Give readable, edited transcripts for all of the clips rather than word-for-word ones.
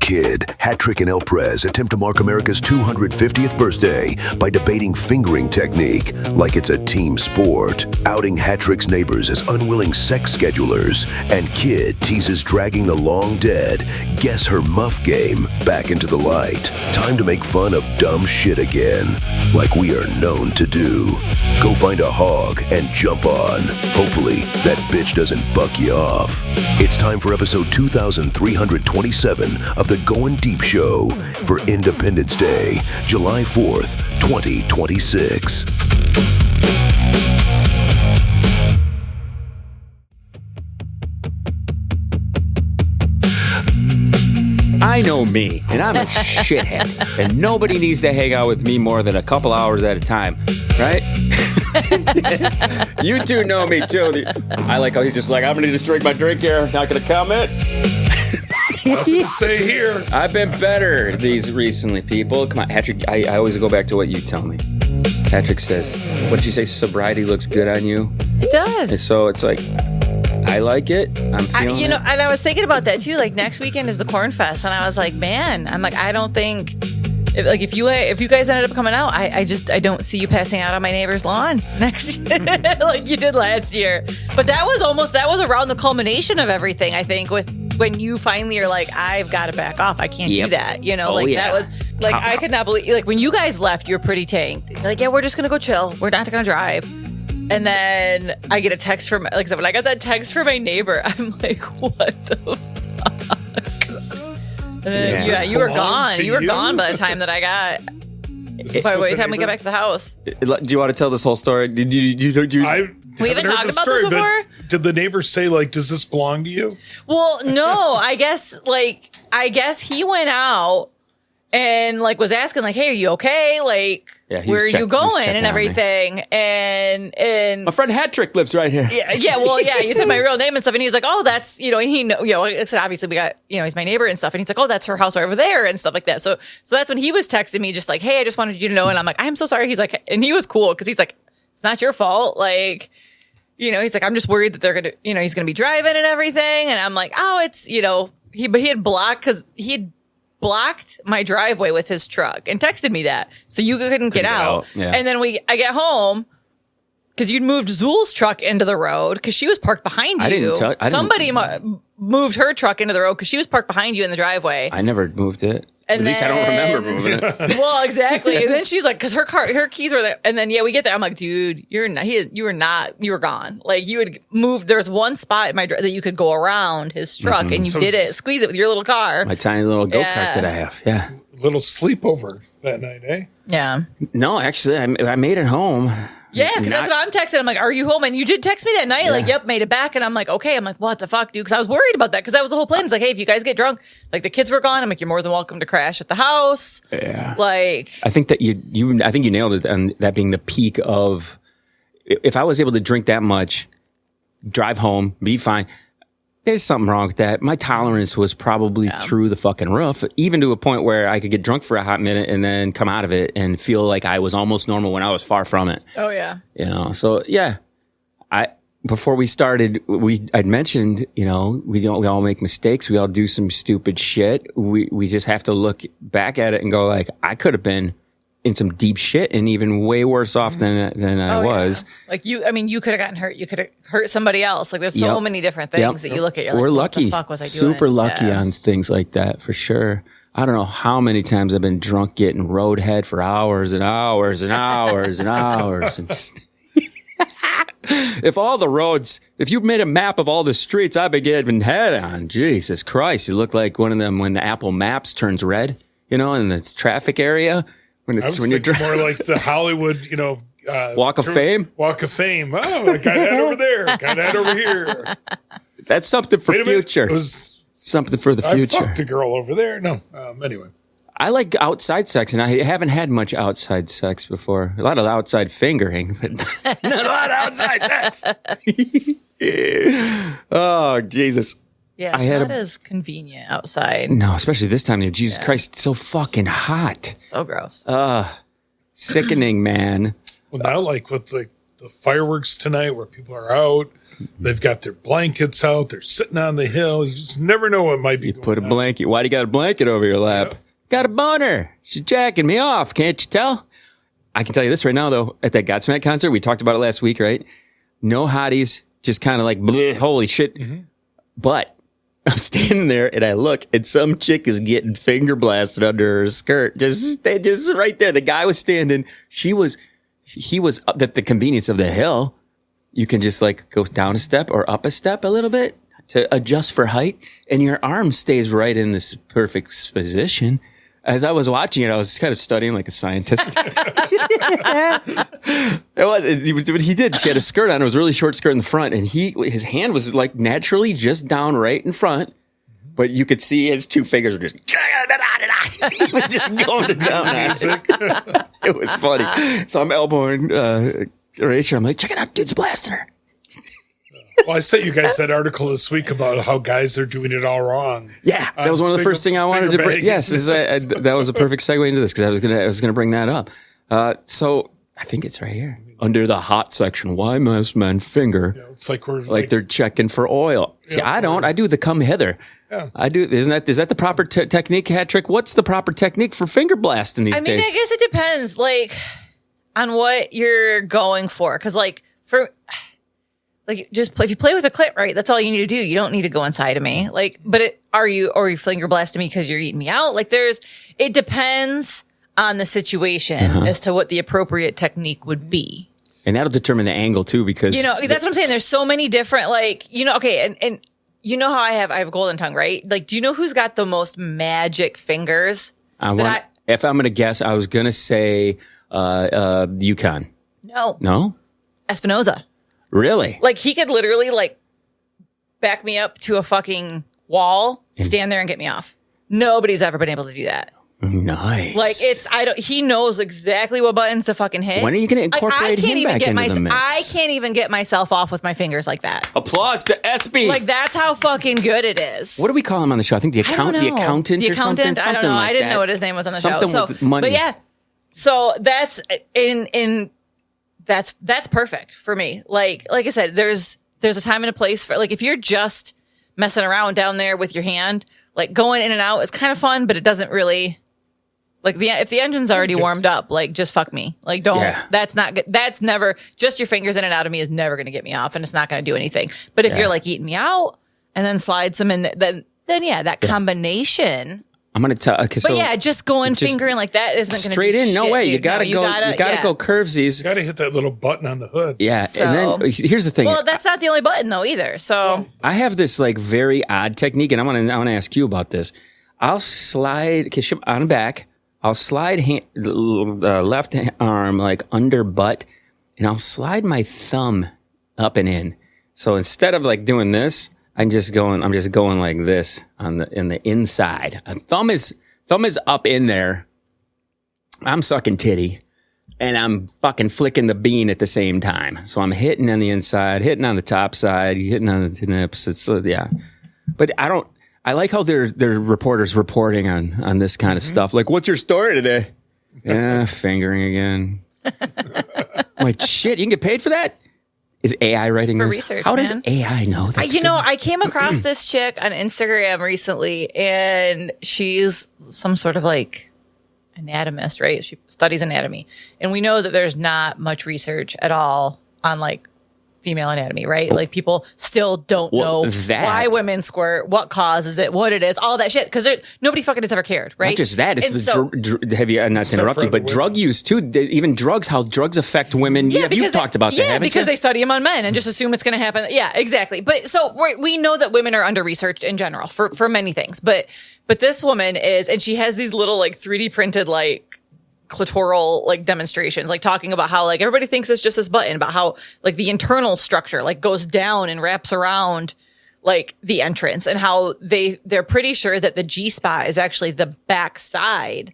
kid, Hattrick and El Prez attempt to mark America's 250th birthday by debating fingering technique like it's a team sport, outing Hattrick's neighbors as unwilling sex schedulers, and Kid teases dragging the long-dead Guess Her Muff game back into the light. Time to make fun of dumb shit again, like we are known to do. Go find a hog and jump on. Hopefully, that bitch doesn't buck you off. It's time for episode 2327 of the Goin Deep Show for Independence Day, July 4th, 2026. I know me, and I'm a shithead, and nobody needs to hang out with me more than a couple hours at a time, right? You two know me, too. I like how he's just like, I'm going to just drink my drink here, not going to comment. Nothing to say here. I've been better these recently, people. Come on, Patrick, I always go back to what you tell me. Patrick says, what did you say, sobriety looks good on you? It does. And so it's like, I like it. I'm feeling it. And I was thinking about that too. Like next weekend is the Corn Fest, and I was like, man, I don't think if you guys ended up coming out, I don't see you passing out on my neighbor's lawn next like you did last year. But that was around the culmination of everything. I think with when you finally are like, I've got to back off. I can't do that. That was like I could not believe. Like when you guys left, you're pretty tanked. You're like, yeah, we're just gonna go chill. We're not gonna drive. And then I get a text from, like, when I got that text from my neyghbor, I'm like, what the fuck? And then, you were gone. You were gone by the time that I got. By the time we got back to the house. Do you want to tell this whole story? We haven't talked about this before? Did the neighbors say, like, does this belong to you? Well, no. I guess he went out and like was asking like, hey, are you okay? Like, where are you going and everything? And my friend Hattrick lives right here. Yeah. You said my real name and stuff, and he's like, oh, that's I said obviously we got he's my neighbor and stuff, and he's like, oh, that's her house over there and stuff like that. So that's when he was texting me just like, hey, I just wanted you to know, and I'm like, I'm so sorry. He's like, and he was cool because he's like, it's not your fault, like. He's like, I'm just worried that they're gonna, he's gonna be driving and everything, and I'm like, oh, it's he had blocked my driveway with his truck and texted me that so you couldn't get out. Yeah. And then I get home because you'd moved Zool's truck into the road because she was parked behind you. Somebody moved her truck into the road because she was parked behind you in the driveway. I never moved it. At least I don't remember moving it. Well, exactly. And then she's like, because her keys were there. And then we get there. I'm like, dude, you were gone. Like you had moved. There was one spot in my that you could go around his truck, and you did it, squeeze it with your little car, my tiny little go kart that I have. Yeah, little sleepover that night, eh? Yeah. No, actually, I made it home. Yeah, because that's what I'm texting. I'm like, are you home? And you did text me that night. Yeah. Like, yep, made it back. And I'm like, okay. I'm like, what the fuck, dude? Because I was worried about that. Because that was the whole plan. It's like, hey, if you guys get drunk, like the kids were gone. I'm like, you're more than welcome to crash at the house. Yeah. Like, I think that I think you nailed it. And that being the peak of, if I was able to drink that much, drive home, be fine. There's something wrong with that. My tolerance was probably through the fucking roof, even to a point where I could get drunk for a hot minute and then come out of it and feel like I was almost normal when I was far from it. Oh yeah. So yeah, before we started, I'd mentioned, we all make mistakes. We all do some stupid shit. We just have to look back at it and go like, I could have been in some deep shit and even way worse off than I was. Yeah. Like you could have gotten hurt. You could have hurt somebody else. Like there's so many different things that you look at. You're We're like, lucky. What the fuck was I doing? Super lucky on things like that for sure. I don't know how many times I've been drunk getting roadhead for hours and hours and hours and hours and just. If you made a map of all the streets I've been getting head on, Jesus Christ, you look like one of them when the Apple Maps turns red, in the traffic area. I was thinking more like the Hollywood, Walk of Fame? Walk of Fame. Oh, I got that over there. Got that over here. That's something for future. It was something for the future. I fucked a girl over there. No. Anyway. I like outside sex, and I haven't had much outside sex before. A lot of outside fingering, but not a lot of outside sex. Oh, Jesus. Yeah, it's not as convenient outside. No, especially this time of year. Jesus Christ, it's so fucking hot. It's so gross. Sickening, man. Well, now, like with the fireworks tonight where people are out, They've got their blankets out. They're sitting on the hill. You just never know what might be going Put a on. blanket. Why do you got a blanket over your lap? Yeah. Got a boner. She's jacking me off. Can't you tell? I can tell you this right now, though. At that Godsmack concert, we talked about it last week, right? No hotties, just kind of like, bleh, holy shit. Mm-hmm. But I'm standing there and I look and some chick is getting finger blasted under her skirt. Just right there. The guy was standing. He was up at the convenience of the hill. You can just like go down a step or up a step a little bit to adjust for height. And your arm stays right in this perfect position. As I was watching it, I was kind of studying like a scientist. He did. She had a skirt on. It was a really short skirt in the front, and his hand was like naturally just down right in front, but you could see his two fingers were just just going down. It was funny. So I'm elbowing Rachel. I'm like, check it out, dude's blasting her. Well, I sent you guys that article this week about how guys are doing it all wrong. Yeah, that was one of the first things I wanted to bring. Yes, that was a perfect segue into this because I was gonna bring that up. So I think it's right here under the hot section. Why must men finger? Yeah, it's like we're like they're checking for oil. See, I don't. I do the come hither. Yeah. I do. Is that the proper technique, hat trick? What's the proper technique for finger blasting these days? I guess it depends, like, on what you're going for. Because, like, if you play with a clit, right, that's all you need to do. You don't need to go inside of me. Like, but are you finger blasting me because you're eating me out? Like, it depends on the situation as to what the appropriate technique would be. And that'll determine the angle too, because that's what I'm saying. There's so many different, like, okay, and you know how I have a golden tongue, right? Like, do you know who's got the most magic fingers? If I'm gonna guess, I was gonna say Yukon. No, Espinoza. Really? Like, he could literally like back me up to a fucking wall, stand there and get me off. Nobody's ever been able to do that. Nice. Like, he knows exactly what buttons to fucking hit. When are you going to incorporate him back into the mix? I can't even get myself off with my fingers like that. Applause to SB. Like, that's how fucking good it is. What do we call him on the show? I think the accountant or something. I don't know. I didn't know what his name was on the show. Something with money. But yeah, so that's that's perfect for me. Like I said, there's a time and a place for, like, if you're just messing around down there with your hand, like, going in and out is kind of fun, but it doesn't really, like, if the engine's already warmed up, like, just fuck me. Like, don't. Yeah. That's not good. That's never, just your fingers in and out of me is never going to get me off, and it's not going to do anything. But if you're like eating me out and then slide some in, then yeah, that combination. I'm going to tell. Okay, but yeah, just going fingering like that isn't going to straight in. No way. Dude. You got to go curvesies. You got to hit that little button on the hood. Yeah. So, and then here's the thing. Well, that's not the only button though either. So I have this like very odd technique, and I want to ask you about this. I'll slide on the back. I'll slide left arm like under butt, and I'll slide my thumb up and in. So instead of like doing this, I'm just going like this in the inside. Thumb is up in there. I'm sucking titty, and I'm fucking flicking the bean at the same time. So I'm hitting on the inside, hitting on the top side, hitting on the nips. It's yeah, but I like how they're reporters reporting on this kind of stuff. Like, what's your story today? Yeah, fingering again. I'm like, shit, you can get paid for that? Is AI writing for this? Research, how does AI know that? I came across this chick on Instagram recently, and she's some sort of like anatomist, right? She studies anatomy. And we know that there's not much research at all on like female anatomy, right? Like, people still don't know why women squirt, what causes it, what it is, all that shit. Because nobody fucking has ever cared, right? Not just that, it's have you, not to interrupt you, but drug use too. Even drugs, how drugs affect women. Yeah, you've talked about that, haven't you? Because they study them on men and just assume it's going to happen. Yeah, exactly. But so we know that women are under researched in general for many things. But this woman is, and she has these little like 3D printed like clitoral like demonstrations, like talking about how like everybody thinks it's just this button, about how like the internal structure like goes down and wraps around like the entrance, and how they're pretty sure that the G-spot is actually the back side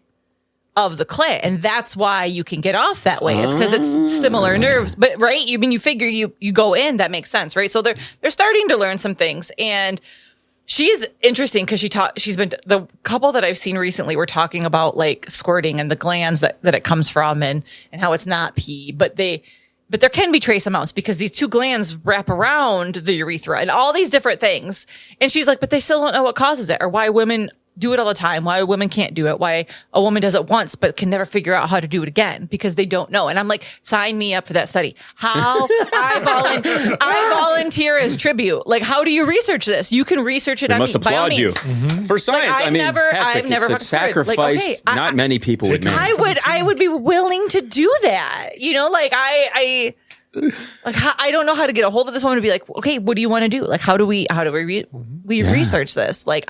of the clit, and that's why you can get off that way. It's because it's similar nerves, but right, you figure you go in, that makes sense, right? So they're starting to learn some things. And she's interesting because she's been, the couple that I've seen recently were talking about like squirting and the glands that it comes from, and how it's not pee, but but there can be trace amounts because these two glands wrap around the urethra and all these different things. And she's like, but they still don't know what causes it or why women do it all the time, why women can't do it, why a woman does it once but can never figure out how to do it again because they don't know. And I'm like, sign me up for that study. How I volunteer as tribute. Like, how do you research this? You can research it. I must applaud you for science. Like, I've never it's a sacrifice. Like, okay, not many people would make. I would be willing to do that. You know, like I don't know how to get a hold of this woman to be like, okay, what do you want to do? Like, how do we research this? Like,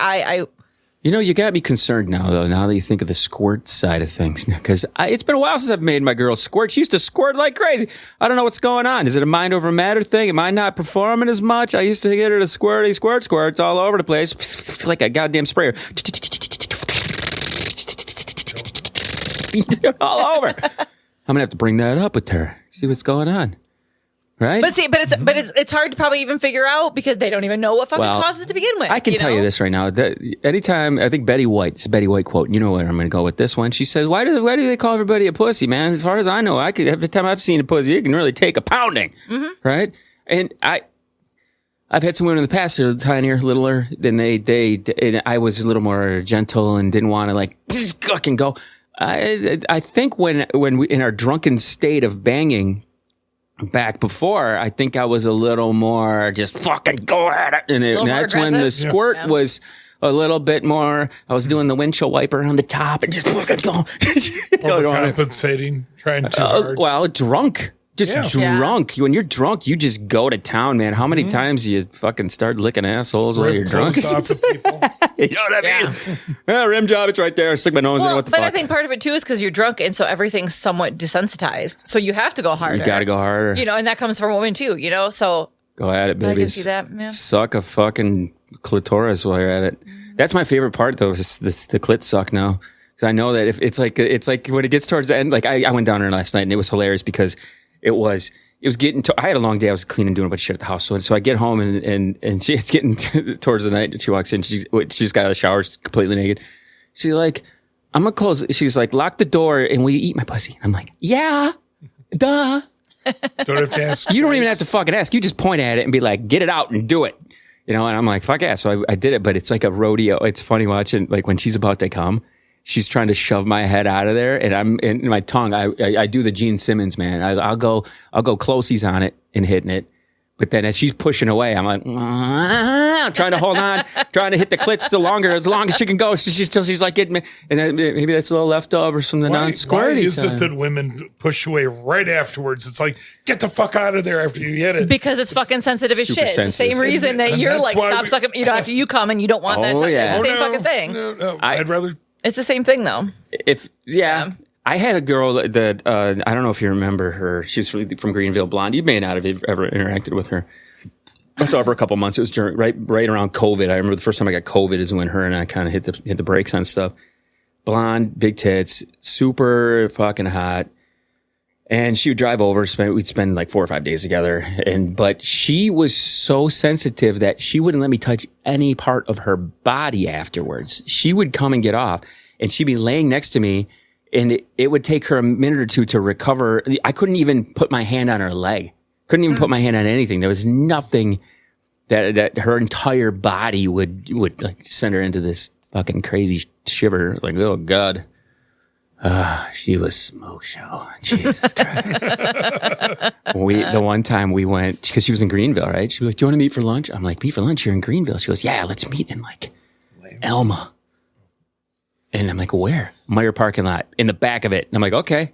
You know, you got me concerned now, though, now that you think of the squirt side of things. Because it's been a while since I've made my girl squirt. She used to squirt like crazy. I don't know what's going on. Is it a mind over matter thing? Am I not performing as much? I used to get her to squirts all over the place. Like a goddamn sprayer. All over. I'm going to have to bring that up with her. See what's going on. Right? But it's hard to probably even figure out because they don't even know what fucking causes it to begin with. I can tell you this right now. That anytime, I think Betty White, it's a Betty White quote. You know where I'm going to go with this one. She says, why do they call everybody a pussy, man? As far as I know, every time I've seen a pussy, it can really take a pounding. Mm-hmm. Right? And I've had some women in the past that are tinier, littler, than and I was a little more gentle and didn't want to like, just fucking go. I think when we, in our drunken state of banging, back before, I think I was a little more just fucking go at it. And that's when the squirt was a little bit more, I was doing the windshield wiper on the top and just fucking go. Overcompensating, trying too hard. Well, drunk. Drunk. When you're drunk, you just go to town, man. How many times do you fucking start licking assholes while you're drunk? Off of people. You know what I mean? Yeah, rim job, it's right there. I stick my nose in. What the fuck? But I think part of it too is because you're drunk, and so everything's somewhat desensitized. So you have to go harder. You got to go harder. You know, and that comes from women too. You know, so go at it, baby. I can see that. Yeah. Suck a fucking clitoris while you're at it. That's my favorite part, though. Is the clit suck now, because I know that if it's like when it gets towards the end. Like I went down there last night, and it was hilarious because it was getting I had a long day. I was cleaning, doing a bunch of shit at the house. So I get home and it's getting towards the night. And she walks in. She's got out of the shower. She's completely naked. She's like, I'm going to close. She's like, lock the door and will you eat my pussy? I'm like, yeah, duh. Don't have to ask. You don't even have to fucking ask. You just point at it and be like, get it out and do it. You know, and I'm like, fuck yeah. So I did it, but it's like a rodeo. It's funny watching, like when she's about to come, she's trying to shove my head out of there, and I'm in my tongue. I do the Gene Simmons, man. I'll go closies on it and hitting it, but then as she's pushing away, I'm like, trying to hold on, trying to hit the clit still longer, as long as she can go. She's like getting me, and then maybe that's a little leftovers from the non-squirty. Why is it that women push away right afterwards? It's like, get the fuck out of there after you hit it. Because it's fucking sensitive as shit. It's the same reison that you're like, stop sucking. You know, after you come and you don't want that. Yeah. It's the same fucking thing. No. I'd rather. It's the same thing, though. I had a girl that I don't know if you remember her. She was from Greenville, blonde. You may not have ever interacted with her. I saw her for a couple months. It was during right around COVID. I remember the first time I got COVID is when her and I kind of hit the brakes on stuff. Blonde, big tits, super fucking hot. And she would drive over. We'd spend like 4 or 5 days together. But she was so sensitive that she wouldn't let me touch any part of her body afterwards. She would come and get off, and she'd be laying next to me, and it would take her a minute or two to recover. I couldn't even put my hand on her leg. Couldn't even put my hand on anything. There was nothing that her entire body would like send her into this fucking crazy shiver. Like, oh God. She was smoke show. Jesus Christ. The one time we went, because she was in Greenville, right? She was like, do you want to meet for lunch? I'm like, meet for lunch? You're in Greenville. She goes, yeah, let's meet in like Elma. And I'm like, where? Meyer parking lot, in the back of it. And I'm like, okay.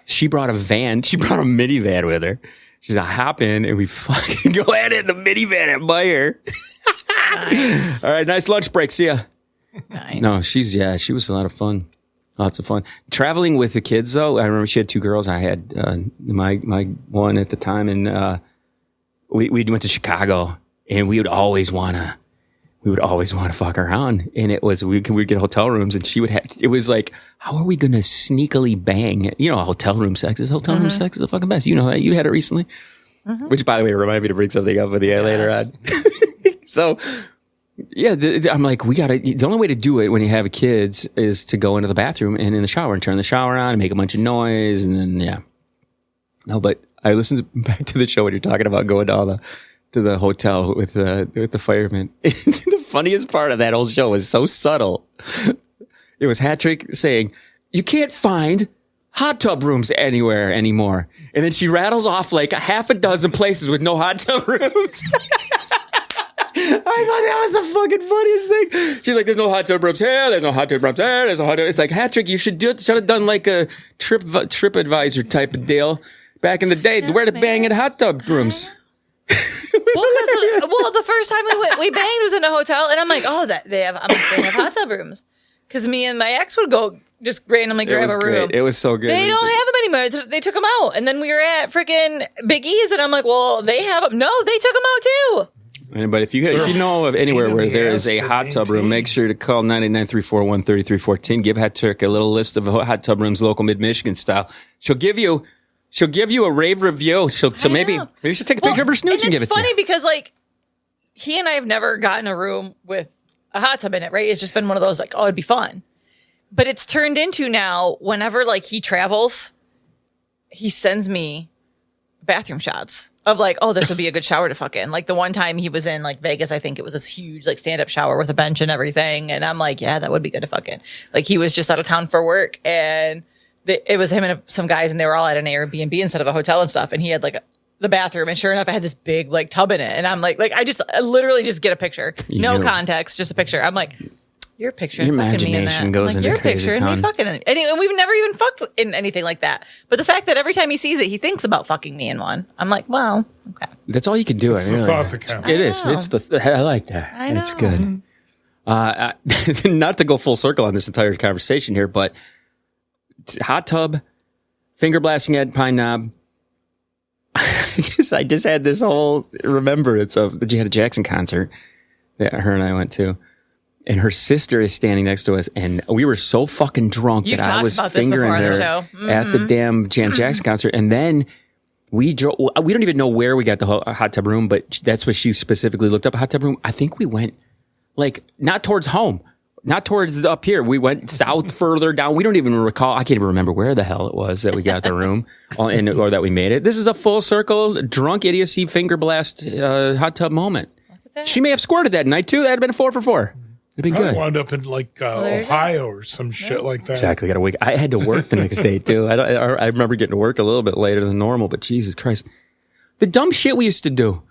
She brought a minivan with her. She's like, hop in and we fucking go at it in the minivan at Meyer. Nice. All right, nice lunch break. See ya. Nice. No, she was a lot of fun. Lots of fun. Traveling with the kids, though, I remember she had 2 girls. I had my one at the time, and we went to Chicago, and we would always want to fuck around. And it was we'd get hotel rooms, and she would have. It was like, how are we going to sneakily bang? You know, hotel room sex is the fucking best. You know that you had it recently, which, by the way, reminded me to bring something up with you later on. So. Yeah, I'm like, the only way to do it when you have kids is to go into the bathroom and in the shower and turn the shower on and make a bunch of noise. And then, No, but I listened back to the show when you're talking about going to the hotel with the fireman. The funniest part of that whole show was so subtle. It was Hattrick saying, "You can't find hot tub rooms anywhere anymore," and then she rattles off like a half a dozen places with no hot tub rooms. I thought that was the fucking funniest thing. She's like, "There's no hot tub rooms here. There's no hot tub rooms there. There's no hot tub." It's like, Hattrick, you should have done like a TripAdvisor type of deal back in the day. Where to bang at hot tub rooms? The first time we banged was in a hotel, and I'm like, oh, they have hot tub rooms. Because me and my ex would go just randomly grab a room. Great. It was so good. They don't have them anymore. They took them out. And then we were at freaking Big E's, and I'm like, well, they have them. No, they took them out too. But if you know of anywhere where there is a hot tub room, make sure to call 989-341-3314. Give Hattrick a little list of hot tub rooms, local mid-Michigan style. She'll give you a rave review. She'll maybe she'll take a picture of her snooch and give it to you. It's funny because like he and I have never gotten a room with a hot tub in it, right? It's just been one of those like, oh, it'd be fun. But it's turned into now whenever like he travels, he sends me bathroom shots of like, oh, this would be a good shower to fuck in. Like the one time he was in like Vegas, I think it was this huge like stand-up shower with a bench and everything. And I'm like, yeah, that would be good to fuck in. Like he was just out of town for work, and it was him and some guys, and they were all at an Airbnb instead of a hotel and stuff. And he had like the bathroom, and sure enough, I had this big like tub in it. And I'm like I literally just get a picture, no context, just a picture. I'm like, your picture, your fucking me in that. imagination goes into your crazy picture town. and me fucking in. And we've never even fucked in anything like that. But the fact that every time he sees it, he thinks about fucking me in one. I'm like, wow, okay. That's all you can do. It's the thought that counts. It is. It's I like that. I know. It's good. Not to go full circle on this entire conversation here, but hot tub, finger blasting at Pine Knob. I just had this whole remembrance of the Janet Jackson concert that her and I went to. And her sister is standing next to us, and we were so fucking drunk You've that I was talked about this fingering before on the her show. Mm-hmm. at the damn Janet Jackson concert. And then we drove. We don't even know where we got the hot tub room, but that's what she specifically looked up, a hot tub room. I think we went like not towards home, not towards up here. We went south further down. We don't even recall. I can't even remember where the hell it was that we got the room or that we made it. This is a full circle drunk idiocy finger blast hot tub moment. She may have squirted that night too. That'd have been a 4 for 4. It'd be good. Wound up in like Ohio or some shit like that. Exactly. Got to wake. I had to work the next day too. I remember getting to work a little bit later than normal, but Jesus Christ, the dumb shit we used to do.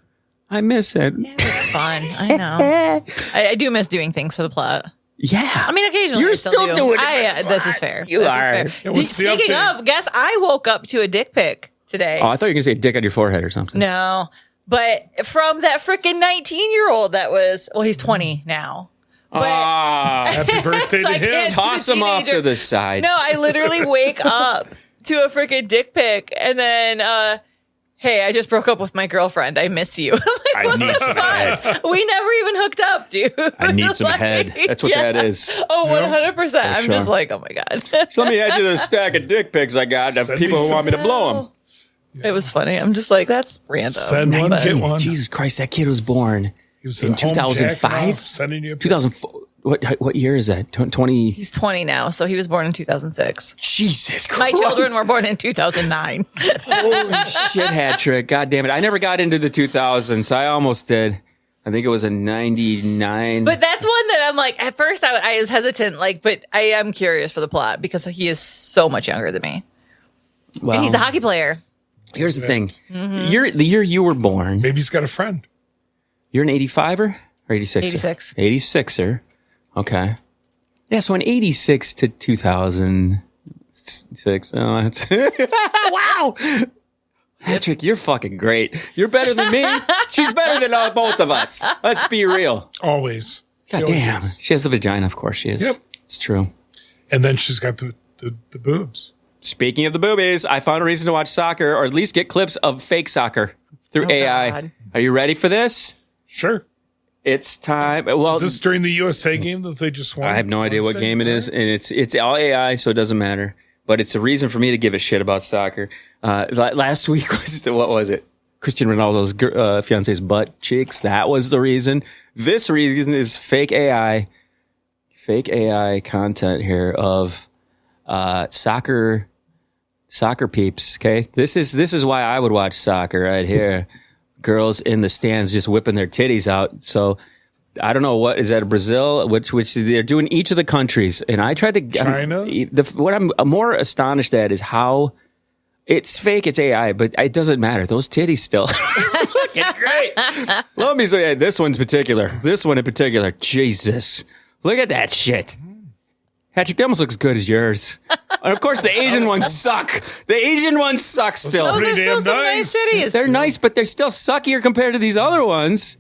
I miss it. Yeah, it was fun. I know. I do miss doing things for the plot. Yeah. I mean, occasionally You're I still do. doing it. This is fair. You this are. Is fair. Yeah, what's the Speaking update? of, guess I woke up to a dick pic today. Oh, I thought you were gonna say a dick on your forehead or something. No, but from that freaking 19-year-old that was, well, he's 20 now. But Happy birthday So to I him. can't- Toss him off teenager. to the side. no, I literally wake up to a freaking dick pic, and then, hey, I just broke up with my girlfriend. I miss you. I'm like, I need some head. we never even hooked up, dude. I need some Like, head. That's what that is. Oh, 100%. I'm sure. just like, oh my God. So let me add you the stack of dick pics I got of Send people me who some want me to blow them. It was funny. I'm just like, that's random. Send one, But- get one. Jesus Christ, that kid was born He was in at home jacking 2005. off, sending you a 2004. What year is that? 20. He's 20 now, so he was born in 2006. Jesus Christ. My children were born in 2009. Holy shit, Hattrick. God damn it. I never got into the 2000s. I almost did. I think it was a 99. But that's one that I'm like, at first I was hesitant, like, but I am curious for the plot because he is so much younger than me. well, And he's a hockey player. here's the thing. Mm-hmm. The year you were born, Maybe he's got a friend. you're an 85er or 86er? 86. 86er. Okay. Yeah, so in 86 to 2006. Oh, that's wow. Patrick, you're fucking great. You're better than me. She's better than both of us. Let's be real. Always. She God always damn. is. She has the vagina, of course she is. Yep. It's true. And then she's got the boobs. Speaking of the boobies, I found a reason to watch soccer, or at least get clips of fake soccer through AI. God. Are you ready for this? Sure. It's time. Well, Is this during the USA game that they just won? I have no idea what Wednesday? game it is, and it's all AI, so it doesn't matter. But it's a reason for me to give a shit about soccer. Last week what was it? Cristiano Ronaldo's fiance's butt cheeks. That was the reason. This reason is fake AI content here of soccer Soccer peeps, okay? This is why I would watch soccer right here. Girls in the stands just whipping their titties out. So I don't know what is that Brazil, which they're doing each of the countries. And I tried to China. What I'm more astonished at is how it's fake, it's AI, but it doesn't matter. Those titties still looking great. Let me say this one in particular. Jesus, look at that shit. Patrick, that almost looks as good as yours. And of course, the Asian ones suck. The Asian ones suck still. Those are Pretty still damn some nice titties. They're nice, but they're still suckier compared to these other ones.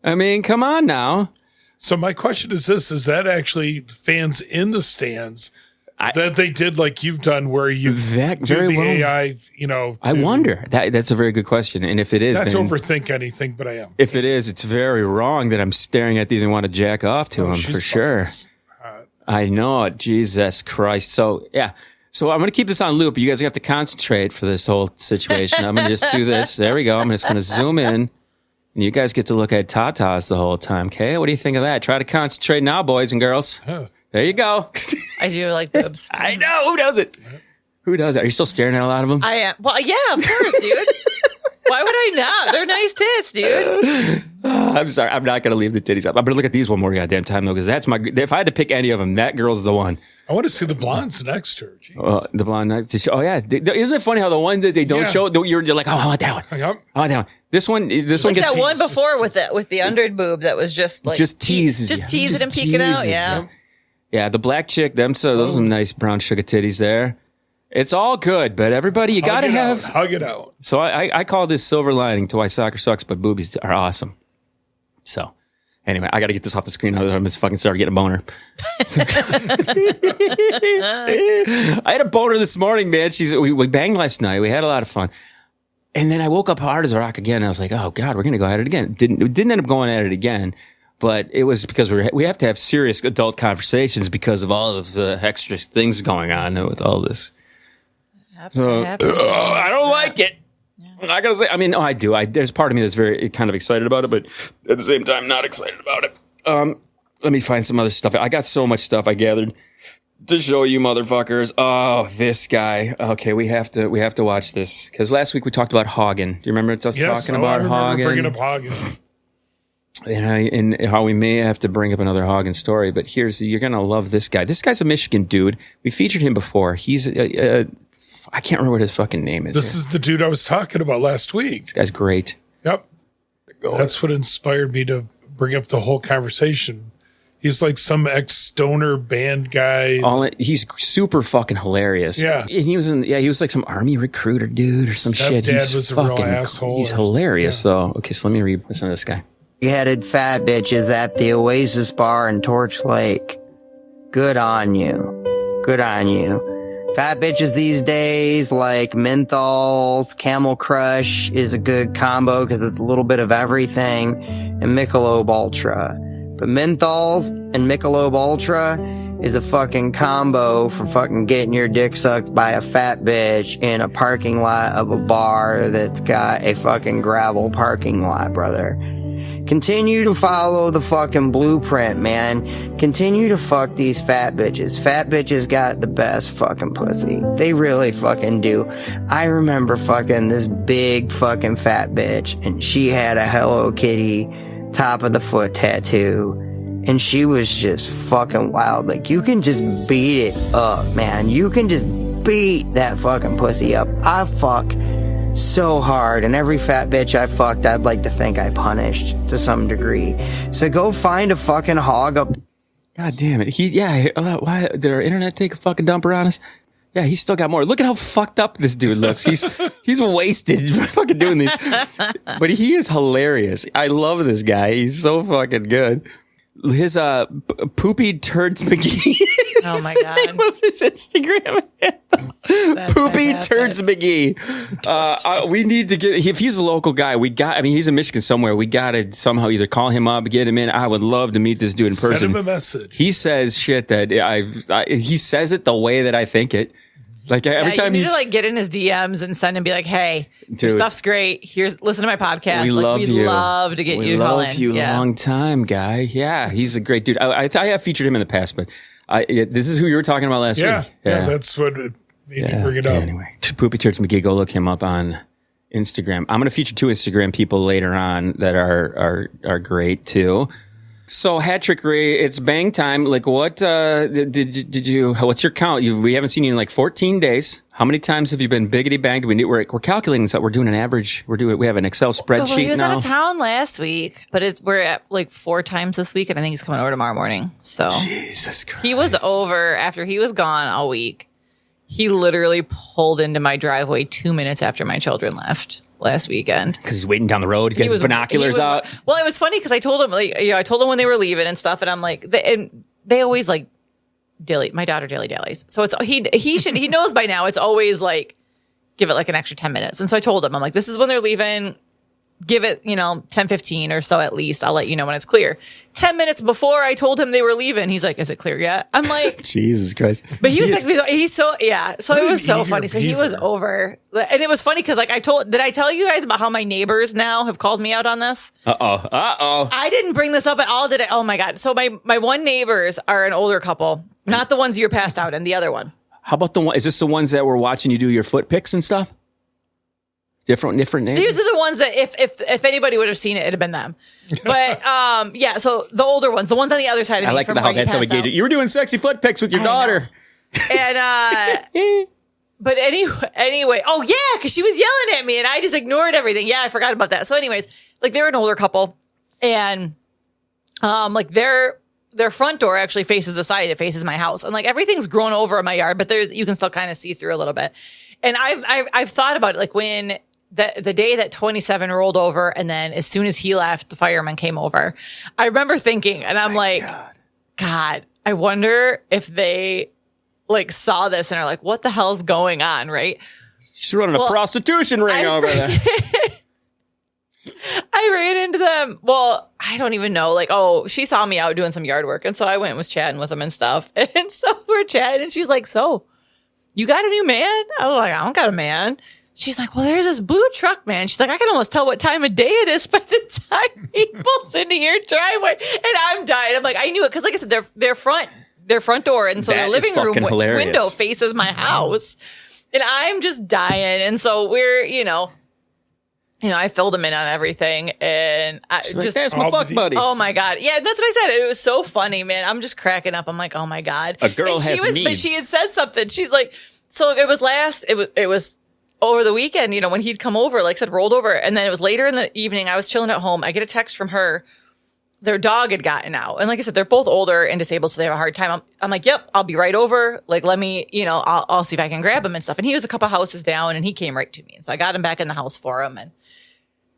I mean, come on now. So my question is this: is that actually the fans in the stands that they did like you've done, where you That do very the well. AI? I wonder. That's a very good question. And if it is, Not to then overthink anything, but I am. if it is, it's very wrong that I'm staring at these and want to jack off to them She's for sure. fucking hot. I know it. Jesus Christ. So, yeah. So I'm going to keep this on loop. You guys have to concentrate for this whole situation. I'm going to just do this. There we go. I'm just going to zoom in. And you guys get to look at tatas the whole time. Okay? What do you think of that? Try to concentrate now, boys and girls. There you go. I do like boobs. I know. Who does it? Who does it? Are you still staring at a lot of them? I am. Well, yeah, of course, dude. Why would I not? They're nice tits, dude. I'm sorry. I'm not going to leave the titties up. I'm going to look at these one more goddamn time, though, because that's my. If I had to pick any of them, that girl's the one. I want to see the blondes next to her. Jeez. The blonde. Oh, yeah. Isn't it funny how the one that they don't show, you're like, oh, I want that one. Yep. I want that one. This one Like gets that one teased. before with the under boob that was just like just teases. just you. tease it and peek it out. teases Yeah. you. Yeah, the black chick, those are some nice brown sugar titties there. It's all good, but everybody, you got to have. Hug it out. So I call this silver lining to why soccer sucks, but boobies are awesome. So anyway, I got to get this off the screen. I'm just fucking started getting a boner. I had a boner this morning, man. We banged last night. We had a lot of fun. And then I woke up hard as a rock again. I was like, oh God, we're going to go at it again. We didn't end up going at it again. But it was because we have to have serious adult conversations because of all of the extra things going on with all this. So, I don't like it. I'm not gonna say. I mean, no, I do. There's part of me that's very kind of excited about it, but at the same time, not excited about it. Let me find some other stuff. I got so much stuff I gathered to show you, motherfuckers. Oh, this guy. Okay, we have to watch this because last week we talked about Hagen. Do you remember us talking about Hagen? Bringing up Hagen. And how we may have to bring up another Hagen story, but you're gonna love this guy. This guy's a Michigan dude. We featured him before. He's I can't remember what his fucking name is. This is the dude I was talking about last week. This guy's great. Yep. That's what inspired me to bring up the whole conversation. He's like some ex-stoner band guy. He's super fucking hilarious. Yeah. And he was like some army recruiter dude or some shit. Stepdad was a real asshole. He's hilarious though. Okay, so let me listen to this guy. Headed fat bitches at the Oasis Bar in Torch Lake. Good on you. Good on you. Fat bitches these days like menthols, Camel Crush is a good combo because it's a little bit of everything, and Michelob Ultra. But menthols and Michelob Ultra is a fucking combo for fucking getting your dick sucked by a fat bitch in a parking lot of a bar that's got a fucking gravel parking lot, brother. Continue to follow the fucking blueprint, man. Continue to fuck these fat bitches. Fat bitches got the best fucking pussy. They really fucking do. I remember fucking this big fucking fat bitch, and she had a Hello Kitty top of the foot tattoo, and she was just fucking wild. Like, you can just beat it up, man. You can just beat that fucking pussy up. I fuck so hard, and every fat bitch I fucked, I'd like to think I punished to some degree. So go find a fucking hog up. God damn it. Why did our internet take a fucking dumper on us? Yeah, he's still got more. Look at how fucked up this dude looks. He's wasted fucking doing these. But he is hilarious. I love this guy. He's so fucking good. His Poopy Turds McGee. Oh my God. Name of his Instagram. Poopy Turds McGee. We need to get, if he's a local guy, he's in Michigan somewhere. We got to somehow either call him up, get him in. I would love to meet this dude in person. Send him a message. He says shit that he says it the way that I think it. Like every time you need to like get in his DMs and send him, be like, "Hey, your stuff's great. Listen to my podcast. We love you. We'd love to get you to call in." We love you, long time guy. Yeah, he's a great dude. I have featured him in the past, but this is who you were talking about last week. Yeah, that's what made me bring it up. Anyway, Poopy Turds McGee, go look him up on Instagram. I'm going to feature 2 Instagram people later on that are great too. So hat trick Ray, it's bang time. Like what did you? What's your count? We haven't seen you in like 14 days. How many times have you been biggity banged? We're calculating so we're doing an average. We have an Excel spreadsheet now. He was out of town last week, but we're at like 4 times this week, and I think he's coming over tomorrow morning. So Jesus Christ. He was over after he was gone all week. He literally pulled into my driveway 2 minutes after my children left last weekend. Because he's waiting down the road. He's got his binoculars out. Well, it was funny because I told him, I told him when they were leaving and stuff, and I'm like, they always like dilly. My daughter dilly dallies, so it's he knows by now. It's always like give it like an extra 10 minutes. And so I told him, I'm like, this is when they're leaving. Give it, 10-15 or so at least. I'll let you know when it's clear. 10 minutes before I told him they were leaving, he's like, is it clear yet? I'm like, Jesus Christ. But he was texting me, so it was so funny. So he was over. And it was funny because did I tell you guys about how my neighbors now have called me out on this? Uh-oh. I didn't bring this up at all, did I? Oh my God. So my one neighbors are an older couple, not the ones you're passed out in, the other one. How about is this the ones that were watching you do your foot picks and stuff? Different names? These are the ones that if anybody would have seen it, it'd have been them. But so the older ones, the ones on the other side of me. I like that's how we gauge it. You were doing sexy foot pics with your daughter. And but anyway, oh yeah, because she was yelling at me and I just ignored everything. Yeah, I forgot about that. So anyways, like they're an older couple and like their front door actually faces the side. It faces my house. And like everything's grown over in my yard, but you can still kind of see through a little bit. And I've thought about it, like when the day that 27 rolled over and then as soon as he left, the fireman came over. I remember thinking, and I'm God, I wonder if they like saw this and are like, what the hell's going on, right? She's running a prostitution ring over there. I ran into them. Well, I don't even know. Like, she saw me out doing some yard work. And so I went and was chatting with them and stuff. And so we're chatting and she's like, so you got a new man? I was like, I don't got a man. She's like, well, there's this blue truck, man. She's like, I can almost tell what time of day it is by the time he pulls into your driveway. And I'm dying. I'm like, I knew it. Cause like I said, their front door. And so their living room window faces my house. And I'm just dying. And so we're, I filled him in on everything, and that's my fuck buddy. Oh my God, yeah, that's what I said. It was so funny, man. I'm just cracking up. I'm like, oh my God, a girl has needs. But she had said something. She's like, so it was over the weekend. When he'd come over, like I said, rolled over, and then it was later in the evening. I was chilling at home. I get a text from her. Their dog had gotten out, and like I said, they're both older and disabled, so they have a hard time. I'm like, yep, I'll be right over. Like, let me, I'll see if I can grab him and stuff. And he was a couple houses down, and he came right to me, and so I got him back in the house for him,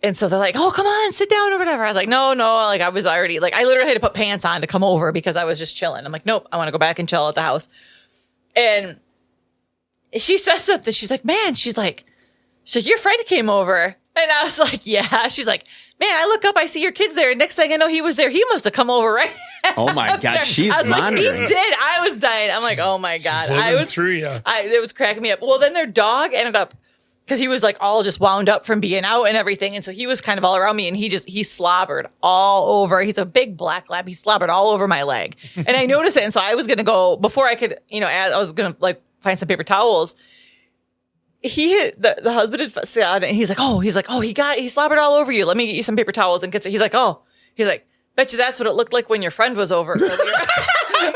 And so they're like, oh, come on, sit down or whatever. I was like, no. Like, I was already, like, I literally had to put pants on to come over because I was just chilling. I'm like, nope, I want to go back and chill at the house. And she says something. She's like, man, she's like, your friend came over. And I was like, yeah. She's like, man, I look up, I see your kids there. And next thing I know, he was there. He must have come over, right? Oh my God, she's monitoring. Like, he did. I was dying. I'm like, oh my God. It was cracking me up. Well, then their dog ended up, because he was like all just wound up from being out and everything. And so he was kind of all around me and he slobbered all over. He's a big black lab. He slobbered all over my leg. And I noticed it. And so I was going to go, before I could, I was going to like find some paper towels. The husband had said, and he's like, he slobbered all over you. Let me get you some paper towels and gets it. He's like, bet you that's what it looked like when your friend was over earlier. I'm like,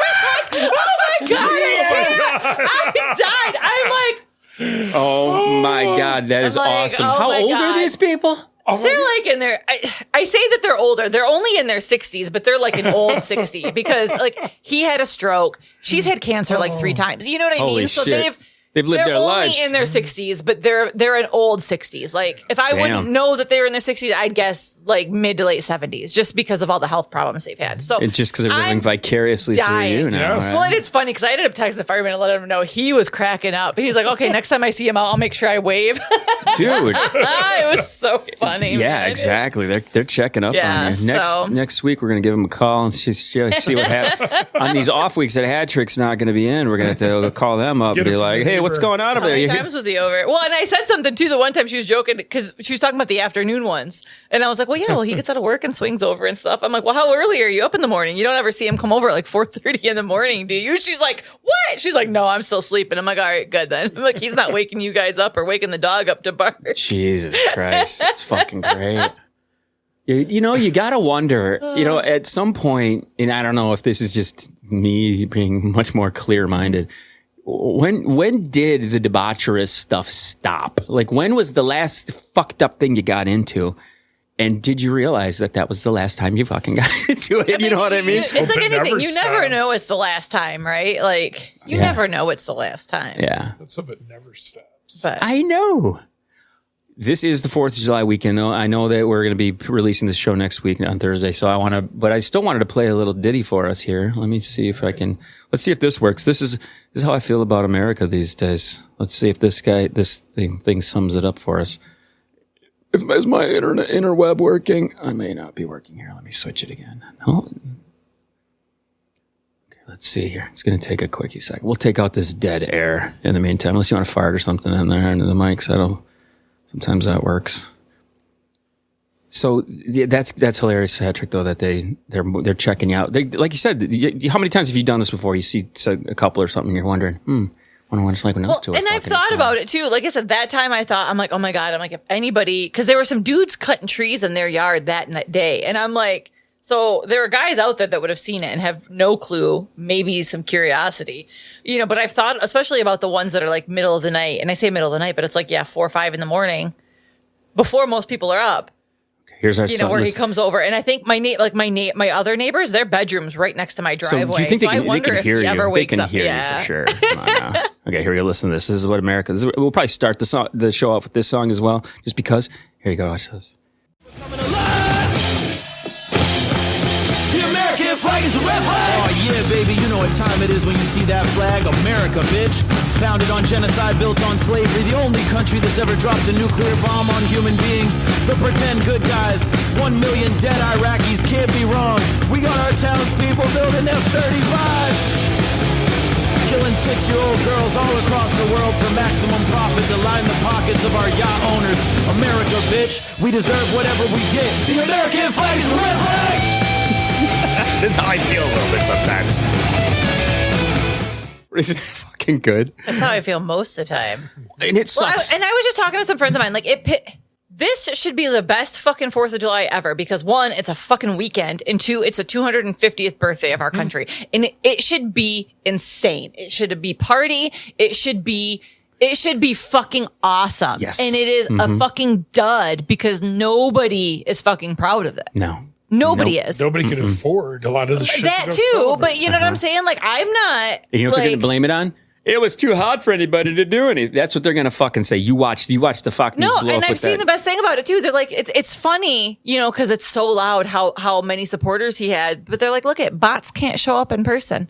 oh my God. I died. I'm like, oh my God, that is awesome. How old are these people? They're like in their, I say that they're older. They're only in their 60s, but they're like an old 60 because like he had a stroke. She's had cancer like 3 times. You know what I mean? So they've lived their lives. They're only in their 60s, but they're an old 60s. Like if I wouldn't know that they were in their 60s, I'd guess like mid to late 70s, just because of all the health problems they've had. So and just because they're living vicarously through you now. Yes. Right? Well, and it's funny because I ended up texting the fireman and letting him know he was cracking up. He's like, okay, next time I see him, I'll make sure I wave. Dude, it was so funny. Yeah, man. Exactly. They're checking up on you. Next week we're gonna give them a call and see what happens. On these off weeks that Hat Trick's not gonna be in, we're gonna have to call them up and be like, hey, what's going on over How there? many times was he over? Well, and I said something too the one time she was joking because she was talking about the afternoon ones. And I was like, well, yeah, well, he gets out of work and swings over and stuff. I'm like, well, how early are you up in the morning? You don't ever see him come over at like 4:30 in the morning, do you? She's like, what? She's like, no, I'm still sleeping. I'm like, all right, good then. I'm like, he's not waking you guys up or waking the dog up to bark. Jesus Christ. That's fucking great. You know, you got to wonder, you know, at some point, and I don't know if this is just me being much more clear-minded, when did the debaucherous stuff stop? Like, when was the last fucked up thing you got into? And did you realize that that was the last time you fucking got into it? You know what I mean? It's like Hope it anything. never You never stops. know it's the last time, right? Like, you never know it's the last time. Yeah. Let's hope it never stops. But I know. This is the 4th of July weekend. I know that we're going to be releasing this show next week on Thursday. So but I still wanted to play a little ditty for us here. Let me see if I can, let's see if this works. This is how I feel about America these days. Let's see if this thing sums it up for us. Is my interweb working? I may not be working here. Let me switch it again. No. Okay, let's see here. It's going to take a quickie second. We'll take out this dead air in the meantime, unless you want to fart or something in there into the mics. Sometimes that works. So that's hilarious, Patrick. Though that they're checking out. Like you said, how many times have you done this before? You see a couple or something, you're wondering, wonder what it's like when else to. And I've thought about it too. Like I said, that time I thought, I'm like, oh my god, I'm like, if anybody, because there were some dudes cutting trees in their yard that day, and I'm like, so there are guys out there that would have seen it and have no clue, maybe some curiosity, you know. But I've thought, especially about the ones that are like middle of the night, and I say middle of the night, but it's like 4 or 5 in the morning, before most people are up. Here's our where he comes over, and I think my other neighbors, their bedroom's right next to my driveway. So do you think I wonder if hear he you? ever wakes they can up. hear you for sure. Come on now. Okay, here we go. Listen to this. This is what America. We'll probably start the show off with this song as well, just because. Here you go. Watch this. The American flag is a red flag. Oh yeah, baby, you know what time it is when you see that flag. America, bitch. Founded on genocide, built on slavery. The only country that's ever dropped a nuclear bomb on human beings. The pretend good guys. 1 million dead Iraqis can't be wrong. We got our townspeople building F-35s. Killing 6-year-old girls all across the world for maximum profit to line the pockets of our yacht owners. America, bitch. We deserve whatever we get. The American flag is a red flag. This is how I feel a little bit sometimes. Isn't it fucking good? That's how I feel most of the time. And it sucks. I was just talking to some friends of mine. Like, this should be the best fucking 4th of July ever because 1, it's a fucking weekend, and 2, it's the 250th birthday of our country, and it should be insane. It should be party. It should be fucking awesome. Yes. And it is a fucking dud because nobody is fucking proud of it. No. Nobody is. Nobody can afford a lot of the shit. That to go too, celebrate. but you know what I'm saying? Like, I'm not. And you know what they're like, going to blame it on? It was too hot for anybody to do anything. That's what they're going to fucking say. You watch the Fox News No, blow and up I've with seen that. the best thing about it too. They're like, it's funny, you know, because it's so loud how many supporters he had. But they're like, look at bots can't show up in person.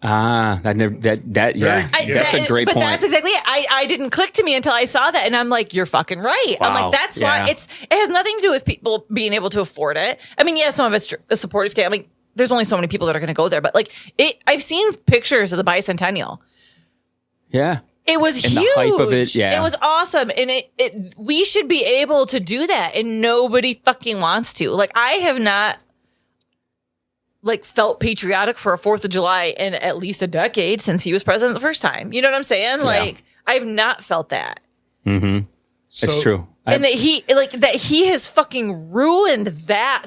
Yeah. That's a great but point. that's exactly it. I didn't click to me until I saw that, and I'm like, you're fucking right. I'm Wow. like, that's Yeah. why it has nothing to do with people being able to afford it. I mean, yeah, some of us supporters can. I mean, there's only so many people that are going to go there, but like I've seen pictures of the bicentennial. Yeah. It was And huge. the hype of it, yeah. It was awesome. And we should be able to do that. And nobody fucking wants to. Like, I have not like felt patriotic for a 4th of July in at least a decade since he was president the first time. You know what I'm saying? Like, I've not felt that. Mm-hmm. It's true. And that he has fucking ruined that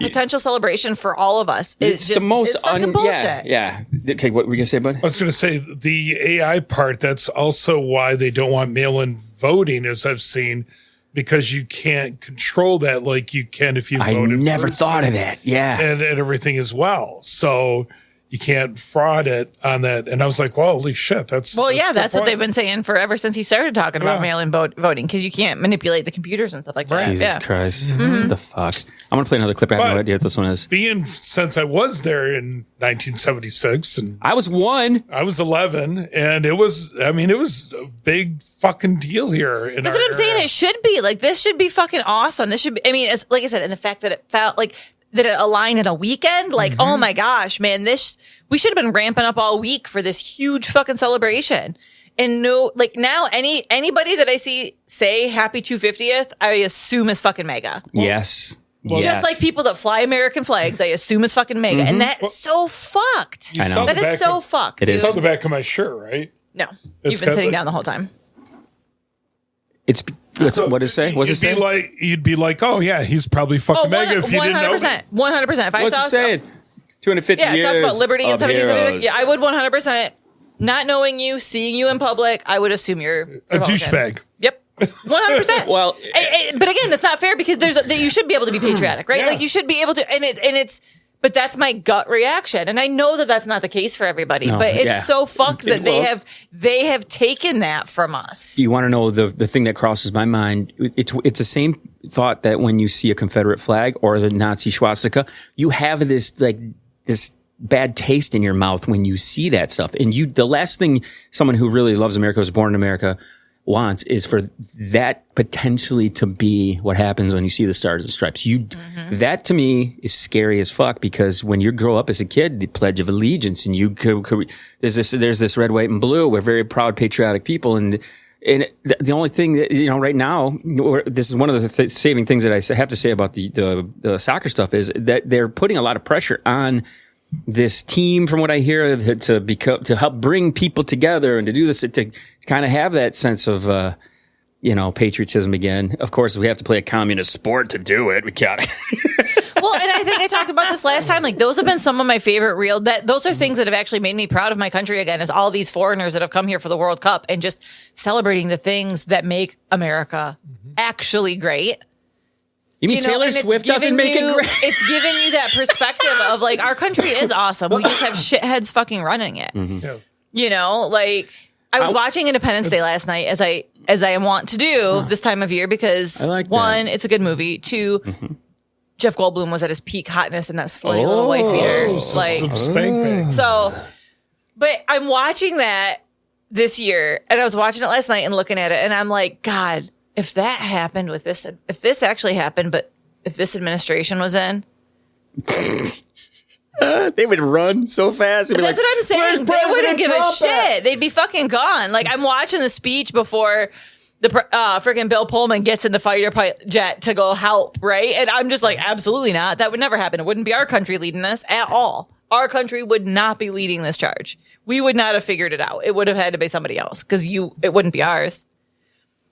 potential celebration for all of us. It's just the most it's fucking bullshit. Yeah. Okay, what were you going to say, bud? I was going to say the AI part. That's also why they don't want mail-in voting, as I've seen, because you can't control that like you can if you vote. I in never person thought of that. Yeah. and everything as well. So you can't fraud it on that. And I was like, well, holy shit, that's Well, a good that's what point. they've been saying forever since he started talking about Yeah. mail-in voting, because you can't manipulate the computers and stuff like that. Jesus Yeah. Christ. What the fuck? I'm going to play another clip. I have no But- idea what this one is. Since I was there in 1976 and I was 1. I was 11, and it was a big fucking deal here. That's what I'm saying. It should be like, this should be fucking awesome. This should be, I mean, it's, like I said, and the fact that it felt like that it aligned in a weekend, like, oh my gosh, man, we should have been ramping up all week for this huge fucking celebration. And no, like now anybody that I see say happy 250th, I assume is fucking MAGA. Yes. Just like people that fly American flags, I assume is fucking MAGA. And that's so fucked. You saw That the is back so of- fucked. It You is. saw the back of my shirt, right? No. It's You've been got sitting the- down the whole time. What does it say? What's it say? You'd be like, oh yeah, he's probably fucking MAGA if you didn't know. 100%. 100%. If I What's saw it say? 250 yeah, it years talks about liberty and of 70s. heroes. Yeah, I would 100%. Not knowing you, seeing you in public, I would assume you're A Republican. douchebag. Yep. 100%. Well, but again, that's not fair because you should be able to be patriotic, right? Yeah. Like you should be able to, but that's my gut reaction. And I know that that's not the case for everybody, No, but it's yeah. so fucked that Well- they have taken that from us. You want to know the thing that crosses my mind? It's the same thought that when you see a Confederate flag or the Nazi swastika, you have this bad taste in your mouth when you see that stuff. And the last thing someone who really loves America, was born in America, wants is for that potentially to be what happens when you see the stars and stripes. That to me is scary as fuck, because when you grow up as a kid, the Pledge of Allegiance, and there's this red, white, and blue. We're very proud, patriotic people, and the only thing that, right now, this is one of the saving things that I have to say about the soccer stuff, is that they're putting a lot of pressure on this team, from what I hear, to help bring people together and to do this, to kind of have that sense of, patriotism again. Of course, we have to play a communist sport to do it. We can't. Well, and I think I talked about this last time. Like, those have been some of my favorite those are things that have actually made me proud of my country again, is all these foreigners that have come here for the World Cup and just celebrating the things that make America actually great. You mean Taylor and it's Swift doesn't giving make it you- great? It's giving you that perspective of like, our country is awesome. We just have shitheads fucking running it. Yeah. I was watching Independence Day last night, as I want to do this time of year, because I like that. one, it's a good movie. Two, Jeff Goldblum was at his peak hotness in that slutty little wife beater. Some spank bangs. But I'm watching that this year, and I was watching it last night and looking at it, and I'm like, God, if that happened with this, if this actually happened, but if this administration was in, They would run so fast. but that's what I'm saying. They wouldn't give a shit. They'd be fucking gone. Like, I'm watching the speech before the freaking Bill Pullman gets in the fighter jet to go help, right? And I'm just like, absolutely not. That would never happen. It wouldn't be our country leading this at all. Our country would not be leading this charge. We would not have figured it out. It would have had to be somebody else, because it wouldn't be ours.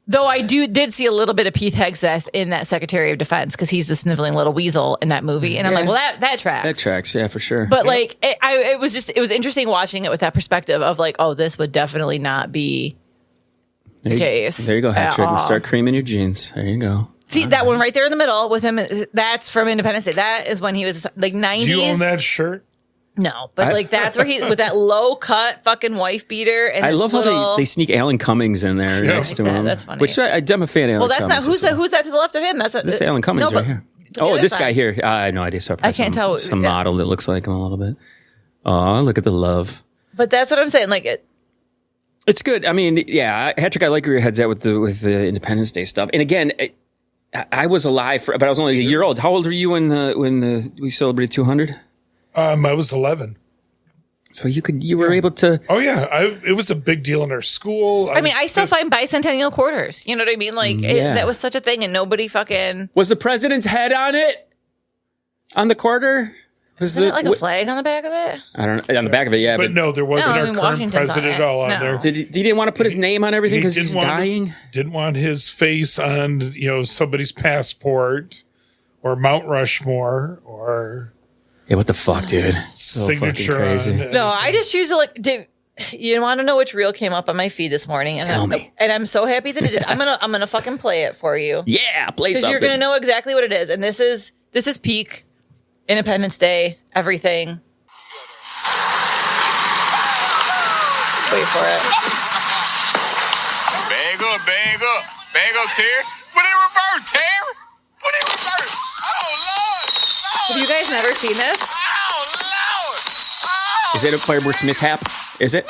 Though I did see a little bit of Pete Hegseth in that Secretary of Defense, because he's the sniveling little weasel in that movie. And I'm like, well, that tracks. That tracks, yeah, for sure. But like, it was interesting watching it with that perspective of like, oh, this would definitely not be the case. There you go, hat at trick, and all. start creaming your jeans. There you go. See, that one right there in the middle with him, that's from Independence Day. That is when he was like 90s. Do you own that shirt? No, but like, that's where he, with that low cut fucking wife beater. And I his love little, how they sneak Alan Cummings in there next to Yeah, him. that's funny. Which I'm a fan of Alan well, that's Cummings. not, who's that to the left of him? That's This is Alan Cummings no, right but here. to the Oh, other this side. guy here. I had no idea. So I can't tell. Some Yeah. model that looks like him a little bit. Oh, look at the love. But that's what I'm saying. Like, It's good. I mean, yeah, Patrick, I like where your head's at with the Independence Day stuff. And again, I was alive but I was only a year old. How old were you when we celebrated 200? I was 11. So you were able to. Oh yeah, it was a big deal in our school. I mean, I still find bicentennial quarters. You know what I mean? Like, Yeah. that was such a thing, and nobody fucking. Was the president's head on it? On the quarter? Isn't it like a flag on the back of it? I don't know. On the back of it, yeah. But no, there wasn't No, I our mean, current Washington's president on at it. all on No. there. He didn't want to put his name on everything because he's dying? Didn't want his face on, somebody's passport or Mount Rushmore or Yeah, what the fuck, dude? So fucking signature crazy. on. No, I just choose to like. You want to know which reel came up on my feed this morning? And Tell me. And I'm so happy that it did. I'm gonna fucking play it for you. Yeah, play Because something. you're gonna know exactly what it is. And this is peak Independence Day, everything. Just wait for it. Bag up, Terry. Put it in reverse, Terry. Put it in reverse. Oh, Lord. Have you guys never seen this? Oh, Lord. Oh. Is it a fireworks mishap? Is it?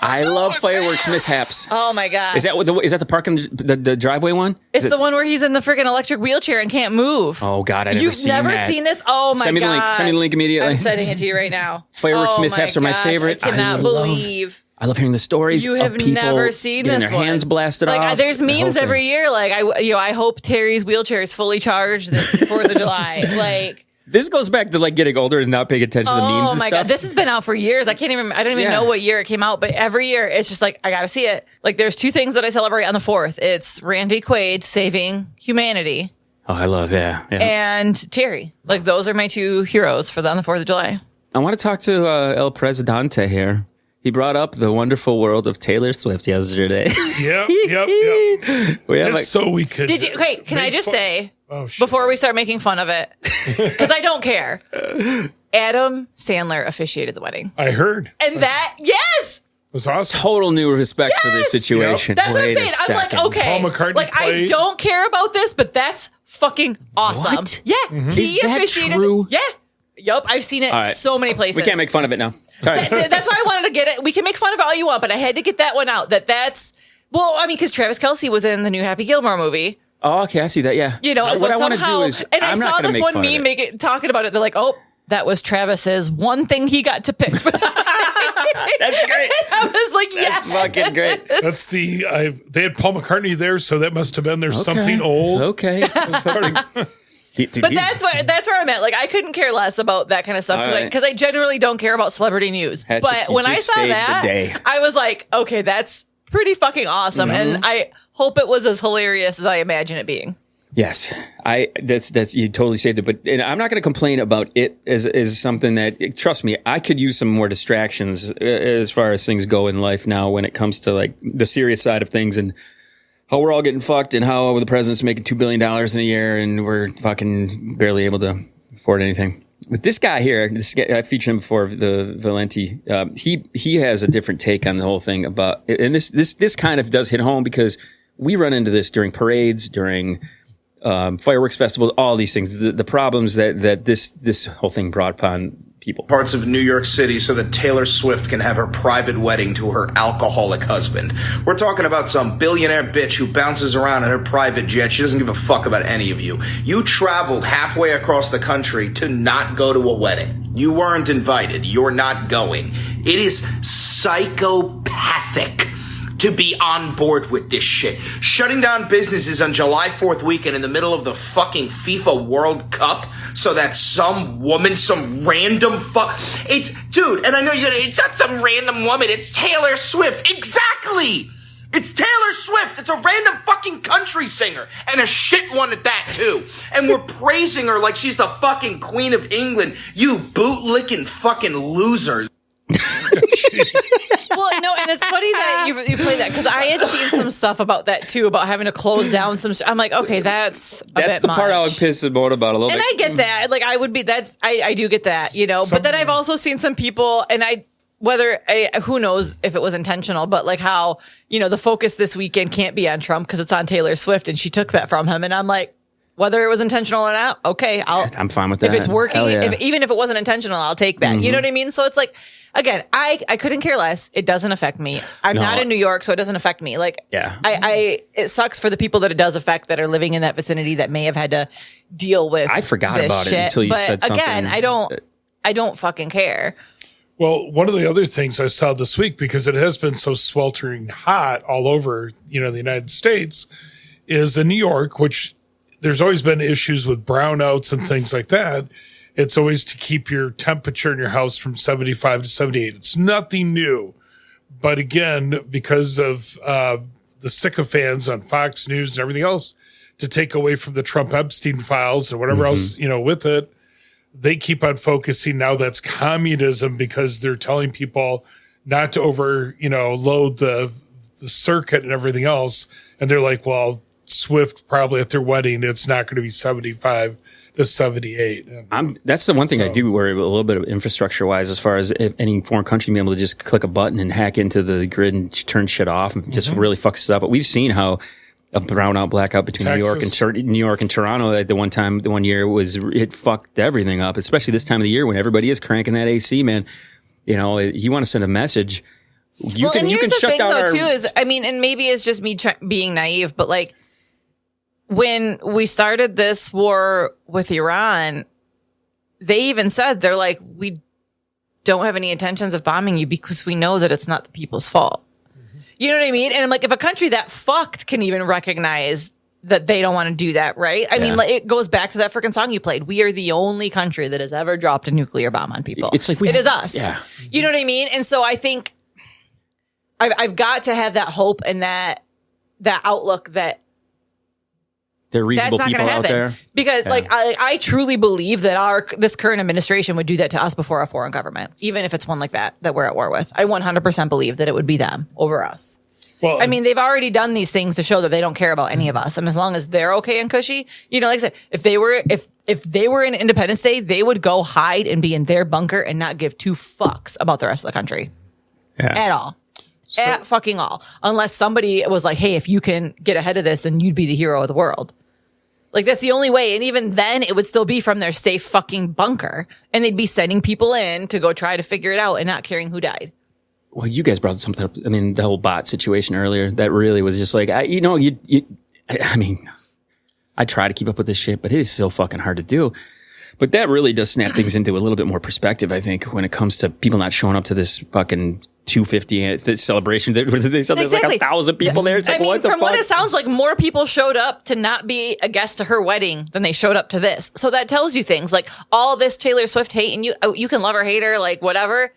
I love fireworks mishaps. Oh my god! Is that the park and the driveway one? It's the one where he's in the freaking electric wheelchair and can't move. Oh God, I've You've never seen this? Oh my Send me the god! link. Send me the link immediately. I'm sending it to you right now. Fireworks Oh mishaps are my gosh, favorite. I cannot believe. I love hearing the stories. You have of people never seen getting this their one. hands blasted like, off. There's the whole memes thing. every year. Like I hope Terry's wheelchair is fully charged this 4th of July. Like, This goes back to like getting older and not paying attention to memes and oh my stuff. God, this has been out for years. I don't even know what year it came out, but every year it's just like, I got to see it. Like, there's 2 things that I celebrate on the 4th. It's Randy Quaid saving humanity. Oh, I love, And Terry. Like, those are my 2 heroes on the 4th of July. I want to talk to El Presidente here. He brought up the wonderful world of Taylor Swift yesterday. Yep. We have Just so we could. Did you? Okay, can I just say shit. before we start making fun of it, because I don't care. Adam Sandler officiated the wedding, I heard. and that It was awesome. total new respect for this situation. that's what I'm Wait a saying. I'm like, second. okay, Paul McCartney like I played. don't care about this, but that's fucking awesome. What? Yeah, Is he that officiated. true? Yeah, yup. I've seen it All right. so many places. We can't make fun of it now. Sorry. That's why I wanted to get it. We can make fun of it all you want, but I had to get that one out. That's well, I mean, because Travis Kelce was in the new Happy Gilmore movie. Oh, okay, I see that. Yeah. You know, what so I want to somehow, do is, and I I'm not saw gonna this make one fun of meme it. talking about it. They're like, oh, that was Travis's one thing he got to pick. That's great. I was like, yes. That's fucking great. That's they had Paul McCartney there, so that must have been there's something old. Okay. But that's where I'm at. Like, I couldn't care less about that kind of stuff All right. because I generally don't care about celebrity news. Had to- But you when I just saw saved the that, day. I was like, okay, that's pretty fucking awesome, Mm-hmm. and I hope it was as hilarious as I imagine it being. Yes, that's you totally saved it. But and I'm not going to complain about it as something that, trust me, I could use some more distractions as far as things go in life now when it comes to like the serious side of things and how we're all getting fucked and how the president's making $2 billion in a year and we're fucking barely able to afford anything. With this guy here, I featured him before, the Valenti. He has a different take on the whole thing about, and this kind of does hit home because we run into this during parades, during fireworks festivals, all these things, the problems that this whole thing brought upon people. Parts of New York City so that Taylor Swift can have her private wedding to her alcoholic husband. We're talking about some billionaire bitch who bounces around in her private jet. She doesn't give a fuck about any of you. You traveled halfway across the country to not go to a wedding. You weren't invited. You're not going. It is psychopathic to be on board with this shit. Shutting down businesses on July 4th weekend in the middle of the fucking FIFA World Cup so that some woman, some random dude, and I know it's not some random woman, it's Taylor Swift. Exactly! It's Taylor Swift. It's a random fucking country singer. And a shit one at that, too. And we're praising her like she's the fucking Queen of England. You boot-licking fucking losers. Well, no, and it's funny that you play that because I had seen some stuff about that too, about having to close down some. I'm like, okay, that's That's the part I would piss and moan about a little and bit. I get that. Like, I would be. I do get that, you know. But then I've also seen some people, and who knows if it was intentional, but like how, you know, the focus this weekend can't be on Trump because it's on Taylor Swift, and she took that from him, and I'm like, whether it was intentional or not, okay, I'm fine with that. If it's working, Hell yeah. even if it wasn't intentional, I'll take that. You know what I mean? So it's like, again, I couldn't care less. It doesn't affect me. I'm not in New York, so it doesn't affect me. Like, Yeah. it sucks for the people that it does affect that are living in that vicinity that may have had to deal with. I forgot this about it shit. until you But said something. again, I don't fucking care. Well, one of the other things I saw this week, because it has been so sweltering hot all over, the United States, is in New York, which there's always been issues with brownouts and things like that. It's always to keep your temperature in your house from 75 to 78. It's nothing new. But again, because of the sycophants on Fox News and everything else, to take away from the Trump Epstein files and whatever else, with it, they keep on focusing now that's communism because they're telling people not to load the circuit and everything else. And they're like, well, Swift probably at their wedding, it's not going to be 75 to 78. That's the one thing I do worry about a little bit of infrastructure wise, as far as if any foreign country being able to just click a button and hack into the grid and turn shit off and just really fuck stuff up. But we've seen how a brownout blackout between New York and Toronto at the one year it fucked everything up, especially this time of the year when everybody is cranking that AC, man. You want to send a message. And here's the thing, though, too, is, I mean, and maybe it's just me being naive, but like, when we started this war with Iran, they even said, they're like, we don't have any intentions of bombing you because we know that it's not the people's fault. You know what I mean? And I'm like, if a country that fucked can even recognize that they don't want to do that, right? I mean, like, it goes back to that freaking song you played. We are the only country that has ever dropped a nuclear bomb on people. It's like it is us. Yeah. You know what I mean? And so I think I've got to have that hope and that outlook that there are reasonable that's not people going to out happen. there. Because like I truly believe that this current administration would do that to us before a foreign government, even if it's one like that we're at war with. I 100% believe that it would be them over us. Well, I mean, they've already done these things to show that they don't care about any of us. And as long as they're okay and cushy, you know, like I said, if they were in Independence Day, they would go hide and be in their bunker and not give two fucks about the rest of the country at all. At fucking all. Unless somebody was like, hey, if you can get ahead of this, then you'd be the hero of the world. Like, that's the only way. And even then, it would still be from their safe fucking bunker. And they'd be sending people in to go try to figure it out and not caring who died. Well, you guys brought something up. I mean, the whole bot situation earlier, that really was just like, I try to keep up with this shit, but it is so fucking hard to do. But that really does snap things into a little bit more perspective, I think, when it comes to people not showing up to this fucking 250 celebration. They said there's like 1,000 people there. It's like, what the fuck? From what it sounds like, more people showed up to not be a guest to her wedding than they showed up to this. So that tells you things like all this Taylor Swift hate, and you can love her, hate her, like whatever.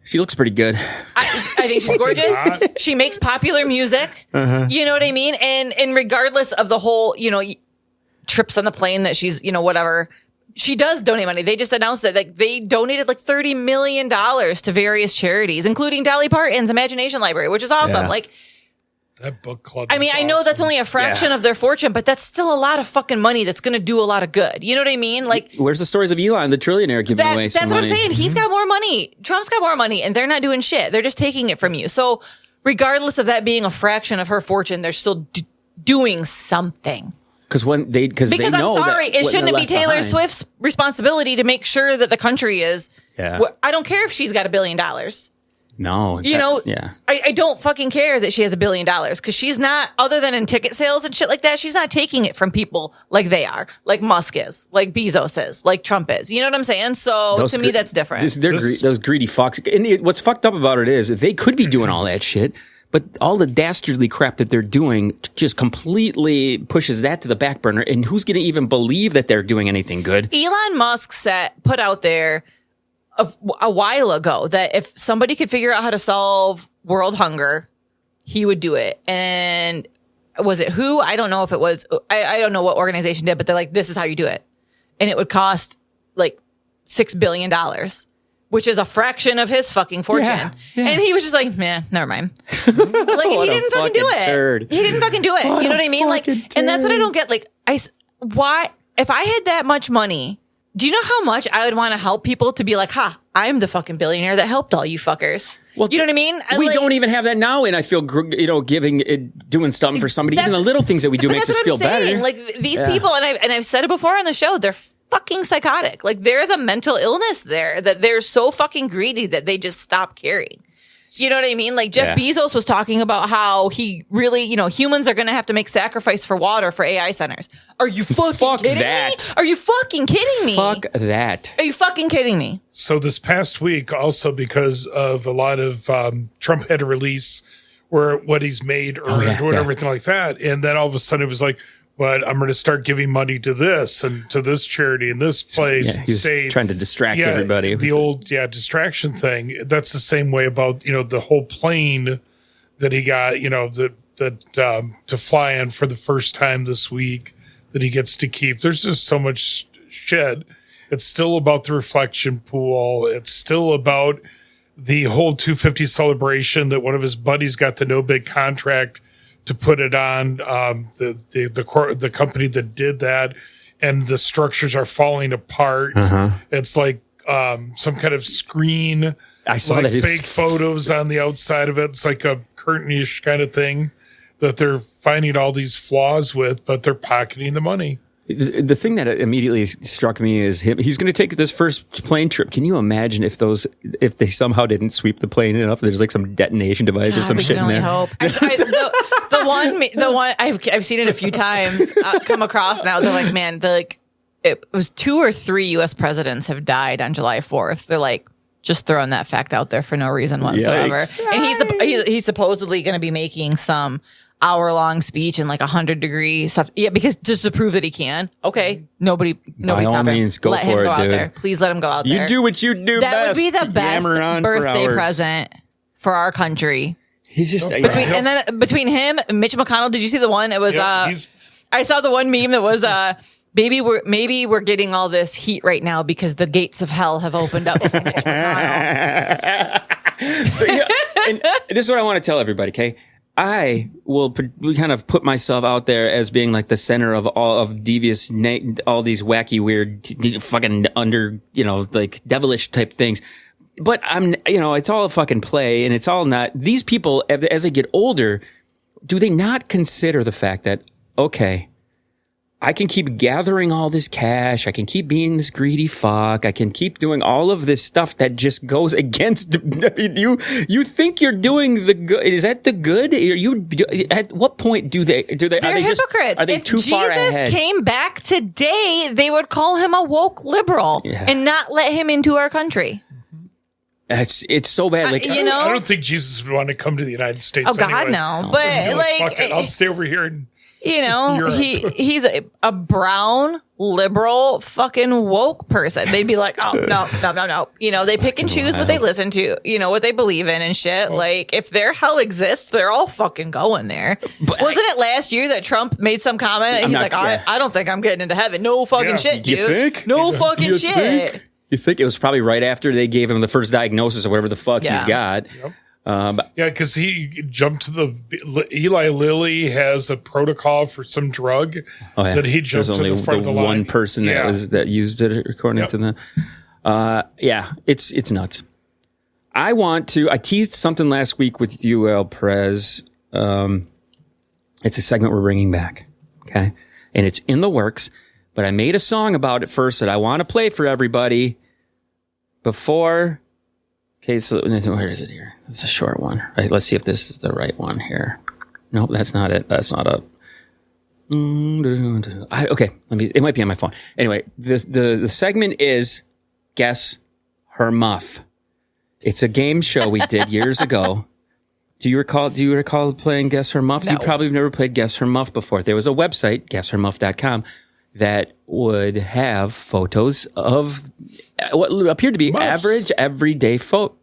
She looks pretty good. I think she's gorgeous. She makes popular music. You know what I mean? And regardless of the whole, you know, trips on the plane that she's, you know, whatever, she does donate money. They just announced that like they donated like $30 million to various charities, including Dolly Parton's Imagination Library, which is awesome. Yeah. Like, that book club. I mean, I know that's only a fraction of their fortune, but that's still a lot of fucking money that's going to do a lot of good. You know what I mean? Like, where's the stories of Elon, the trillionaire, giving away some that's what money? I'm saying. He's got more money. Trump's got more money, and they're not doing shit. They're just taking it from you. So, regardless of that being a fraction of her fortune, they're still doing something. Because they know I'm sorry, that it shouldn't be Taylor behind. Swift's responsibility to make sure that the country is. Yeah. I don't care if she's got $1 billion. No, You know, yeah. I don't fucking care that she has $1 billion because she's not, other than in ticket sales and shit like that, she's not taking it from people like they are, like Musk is, like Bezos is, like Trump is. You know what I'm saying? So to me, that's different. Those greedy fucks. And what's fucked up about it is they could be doing all that shit, but all the dastardly crap that they're doing just completely pushes that to the back burner. And who's going to even believe that they're doing anything good? Elon Musk put out there a while ago that if somebody could figure out how to solve world hunger, he would do it. And was it who? I don't know if it was, I don't know what organization did, but they're like, this is how you do it. And it would cost like $6 billion, which is a fraction of his fucking fortune. Yeah. And he was just like, man, never mind. Like, he didn't fucking do it. Turd. He didn't fucking do it. You know what I mean? Like, and that's what I don't get. Like, why, if I had that much money, do you know how much I would want to help people to be like, I'm the fucking billionaire that helped all you fuckers. Well, you know what I mean? We don't even have that now, and I feel, doing something for somebody. Even the little things that we do makes us feel better. Like these people, and I've said it before on the show, they're fucking psychotic. Like there's a mental illness there that they're so fucking greedy that they just stop caring. You know what I mean? Like Jeff Bezos was talking about how he really, humans are going to have to make sacrifice for water for AI centers. Are you fucking kidding me? Are you fucking kidding me? Fuck that. Are you fucking kidding me? So this past week, also because of a lot of Trump had a release where what he's made or everything like that. And then all of a sudden it was like, but I'm going to start giving money to this and to this charity and this place. He's state. Trying to distract everybody. The old distraction thing. That's the same way about the whole plane that he got. To fly on for the first time this week that he gets to keep. There's just so much shit. It's still about the reflection pool. It's still about the whole 250 celebration that one of his buddies got the no bid contract to put it on, the company that did that, and the structures are falling apart. It's like some kind of screen. I saw like that fake photos on the outside of it. It's like a curtain-ish kind of thing that they're finding all these flaws with, but they're pocketing the money. The thing that immediately struck me is he's going to take this first plane trip. Can you imagine if they somehow didn't sweep the plane enough? There's like some detonation device or some shit in there. Hope. The one I've seen it a few times come across now. They're like, man, it was 2 or 3 U.S. presidents have died on July 4th. They're like, Just throwing that fact out there for no reason whatsoever. Yikes. And he's supposedly going to be making some hour-long speech in like 100-degree stuff. Yeah, because just to prove that he can. Okay, nobody By all stop him. means, go let for him it, go out dude. there. Please let him go out there. You do what you do that best. would be the best Yammer on for birthday hours. present for our country. He's just Between him, Mitch McConnell. Did you see the one? It was I saw the one meme that was maybe we're getting all this heat right now because the gates of hell have opened up for Mitch McConnell. And this is what I want to tell everybody, okay? I will kind of put myself out there as being like the center of all of devious, all these wacky, weird, fucking like devilish type things. But it's all a fucking play, and it's all not. These people, as they get older, do they not consider the fact that, okay, I can keep gathering all this cash. I can keep being this greedy fuck. I can keep doing all of this stuff that just goes against. I mean, you think you're doing the good? Is that the good? Are you? At what point do they? They're are they hypocrites. Are they if too far ahead? Jesus came back today, they would call him a woke liberal and not let him into our country. It's so bad. Like I don't think Jesus would want to come to the United States. Oh God, anyway. no! But Fuck it, I'll stay over here and. He's a brown liberal fucking woke person. They'd be like, oh no. They pick and choose what they listen to, what they believe in and shit. Like if their hell exists, they're all fucking going there. Wasn't it last year that Trump made some comment and he's like, I don't think I'm getting into heaven. No fucking shit, dude. You think? No fucking shit. Think? You think it was probably right after they gave him the first diagnosis of whatever the fuck he's got. Yep. Because he jumped to the Eli Lilly has a protocol for some drug that he jumped to the front of the line. One person that used it according to the. It's nuts. I teased something last week with you, El Prez. It's a segment we're bringing back, okay, and it's in the works. But I made a song about it first that I want to play for everybody before. Okay, so where is it here? It's a short one. Right, let's see if this is the right one here. Nope, that's not it. That's not up. Okay, it might be on my phone. Anyway, the segment is Guess Her Muff. It's a game show we did years ago. Do you recall playing Guess Her Muff? No. You probably have never played Guess Her Muff before. There was a website, guesshermuff.com, that would have photos of what appeared to be Muffs. average, everyday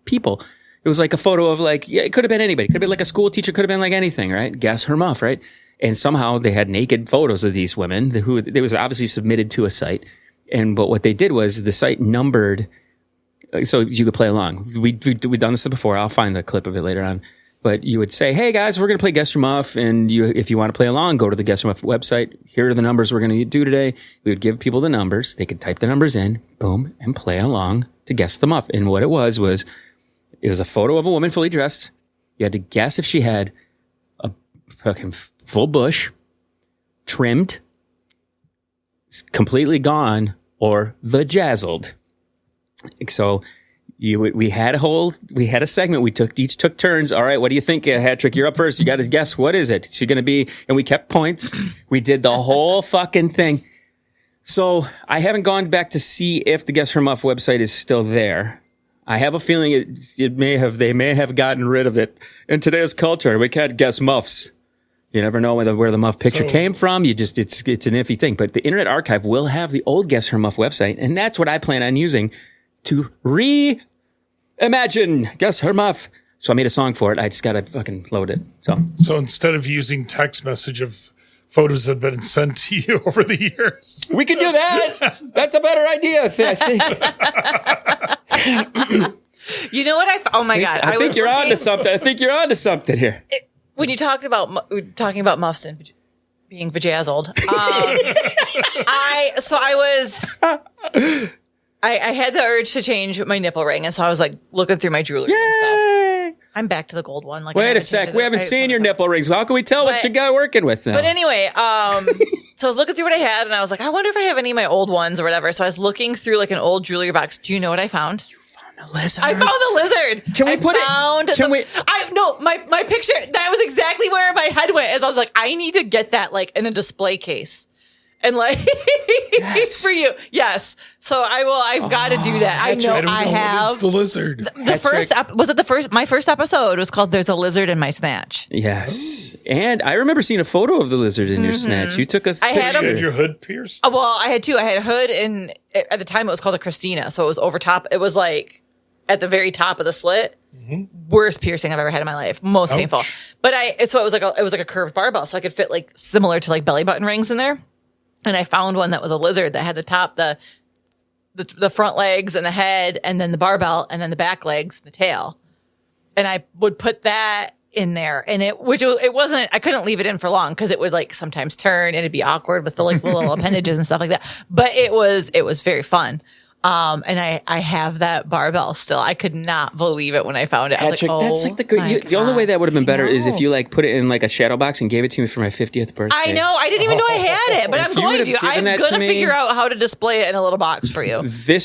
people. It was like a photo of it could have been anybody. It could have been like a school teacher, could have been like anything, right? Guess Her Muff, right? And somehow they had naked photos of these women who they was obviously submitted to a site. But what they did was the site numbered, so you could play along. We've done this before. I'll find the clip of it later on. But you would say, hey guys, we're going to play Guess Her Muff. And if you want to play along, go to the Guess Her Muff website. Here are the numbers we're going to do today. We would give people the numbers. They could type the numbers in, boom, and play along to guess the muff. And what it was it was a photo of a woman fully dressed. You had to guess if she had a fucking full bush, trimmed, completely gone, or vajazzled. So we had a segment. We each took turns. All right, what do you think, Hattrick? You're up first. You got to guess, what is it? Is she going to be? And we kept points. We did the whole fucking thing. So I haven't gone back to see if the Guess Her Muff website is still there. I have a feeling they may have gotten rid of it. In today's culture, we can't guess muffs. You never know where the muff picture came from. It's an iffy thing. But the Internet Archive will have the old Guess Her Muff website, and that's what I plan on using to reimagine Guess Her Muff. So I made a song for it. I just got to fucking load it. So instead of using text message of photos that have been sent to you over the years, we could do that. That's a better idea, I think. You know what oh my God. I think you're onto something. I think you're onto something here. When you talked about talking about muffs and being vajazzled, I had the urge to change my nipple ring, and so I was like looking through my jewelry and stuff. I'm back to the gold one. Wait a sec, we haven't seen your nipple rings. How can we tell what you got working with now? But anyway, so I was looking through what I had, and I was like, I wonder if I have any of my old ones or whatever. So I was looking through like an old jewelry box. Do you know what I found? The lizard. I found the lizard. Can we put it? My picture. That was exactly where my head went. As I was like, I need to get that like in a display case, and like for you. Yes. So I've got to do that. I know I don't know have. what is the lizard. The first my first episode was called "There's a Lizard in My Snatch." Yes. And I remember seeing a photo of the lizard in your snatch. You took us. I had You him. had your hood pierced. Well, I had two. I had a hood, and at the time it was called a Christina, so it was over top. It was like at the very top of the slit. Worst piercing I've ever had in my life. Most painful. But so it was like a curved barbell, so I could fit like similar to like belly button rings in there. And I found one that was a lizard that had the top, the front legs and the head, and then the barbell, and then the back legs, and the tail. And I would put that in there, and it wasn't. I couldn't leave it in for long because it would like sometimes turn, and it'd be awkward with the like little appendages and stuff like that. But it was very fun. And I have that barbell still. I could not believe it when I found it. I was Patrick, like, that's like the only way that would have been better is if you like put it in like a shadow box and gave it to me for my 50th birthday. I know. I didn't even know I had it, but I'm you going would to. have given I'm that going to to me- figure out how to display it in a little box for you. And we're going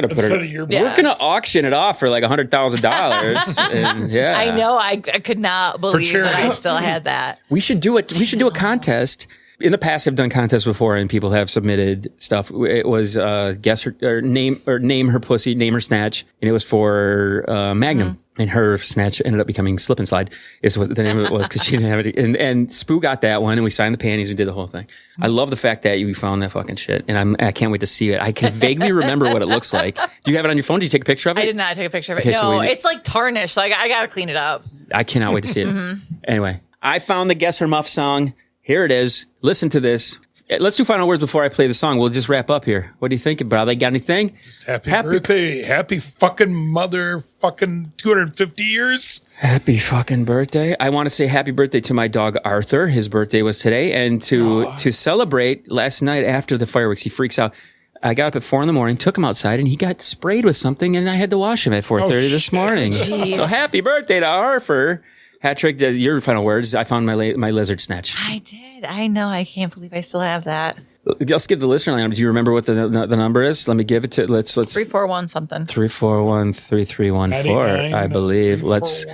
to put Instead it. of your Yeah. We're going to auction it off for like $100,000. And yeah, I know. I could not believe that I charity. still had that. We should do it. We should do a contest. In the past, I've done contests before, and people have submitted stuff. It was guess her or name her pussy, name her snatch, and it was for Magnum. And her snatch ended up becoming Slip and Slide. Is what the name of it was because she didn't have it. And Spoo got that one, and we signed the panties. We did the whole thing. I love the fact that you found that fucking shit, and I can't wait to see it. I can vaguely remember what it looks like. Do you have it on your phone? Did you take a picture of it? I did not take a picture of it. Okay, so No, it's like tarnished, so I got to clean it up. I cannot wait to see it. Anyway, I found the Guess Her Muff song. Here it is. Listen to this. Let's do final words before I play the song. We'll just wrap up here. What do you think, brother? Got anything? Happy birthday. Happy fucking motherfucking 250 years. Happy fucking birthday. I want to say happy birthday to my dog, Arthur. His birthday was today. And to celebrate last night after the fireworks, he freaks out. I got up at 4 a.m, took him outside, and he got sprayed with something, and I had to wash him at 4:30 this morning. So happy birthday to Arthur. Patrick, your final words. I found my lizard snatch. I did. I know. I can't believe I still have that. Let's give the listener line. Do you remember what the number is? Let me give it to. Let's 341 something. 341-3314. I believe. Let's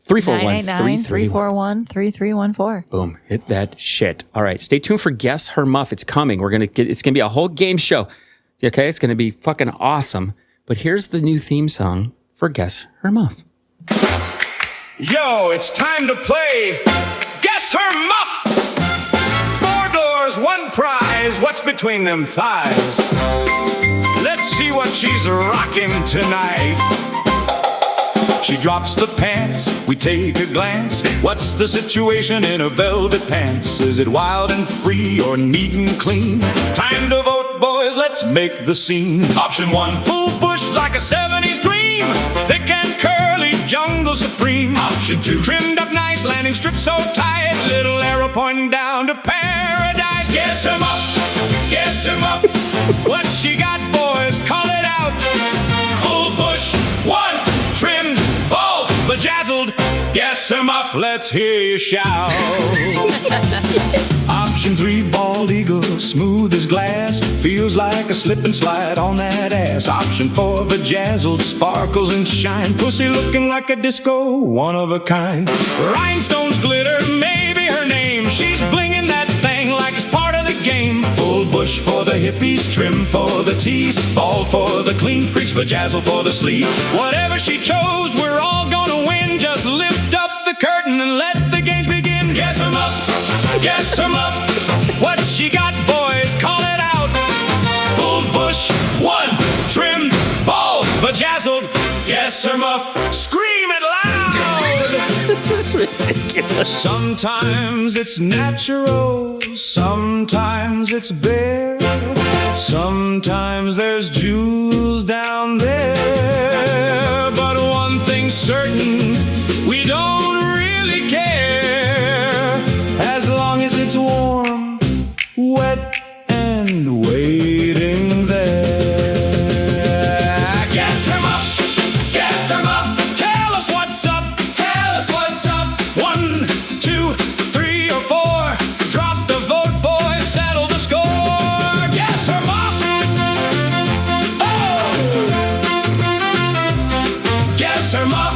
341-341-3314. Boom. Hit that shit. All right. Stay tuned for Guess Her Muff. It's coming. It's gonna be a whole game show. Okay. It's gonna be fucking awesome. But here's the new theme song for Guess Her Muff. Yo, it's time to play Guess Her Muff. 4 doors, 1 prize. What's between them thighs? Let's see what she's rocking tonight. She drops the pants, we take a glance. What's the situation in her velvet pants? Is it wild and free or neat and clean? Time to vote, boys, let's make the scene. Option 1, full bush like a 70s dream. Thick and curly, jungle supreme. Option 2, trimmed up nice, landing strip so tight. Little arrow pointing down to paradise. Guess her muff, guess her muff. What she got, boys, call it out. Full bush, 1, trimmed, bald, bedazzled. Guess her muff, let's hear you shout. Option 3, bald eagle, smooth as glass. Feels like a slip and slide on that ass. Option 4, bedazzled, sparkles and shine. Pussy looking like a disco, one of a kind. Rhinestones glitter, maybe her name. She's blinging that thing like it's part of the game. Full bush for the hippies, trim for the tees, bald for the clean freaks, bedazzle for the sleeves. Whatever she chose, we're all gonna win. Just lift up the curtain and let the games begin. Guess her muff, guess her muff. What she got, boys, call it out. Full bush, 1, trimmed, bald, bedazzled. Guess her muff, scream it loud. This is ridiculous. Sometimes it's natural, sometimes it's bare. Sometimes there's jewels down there. But one thing's certain, we don't really care. As long as it's warm, wet, and waiting there. Guess her muff, guess her muff. Tell us what's up, tell us what's up. 1, 2, 3, or 4. Drop the vote, boys, settle the score. Guess her muff. Oh! Guess her muff.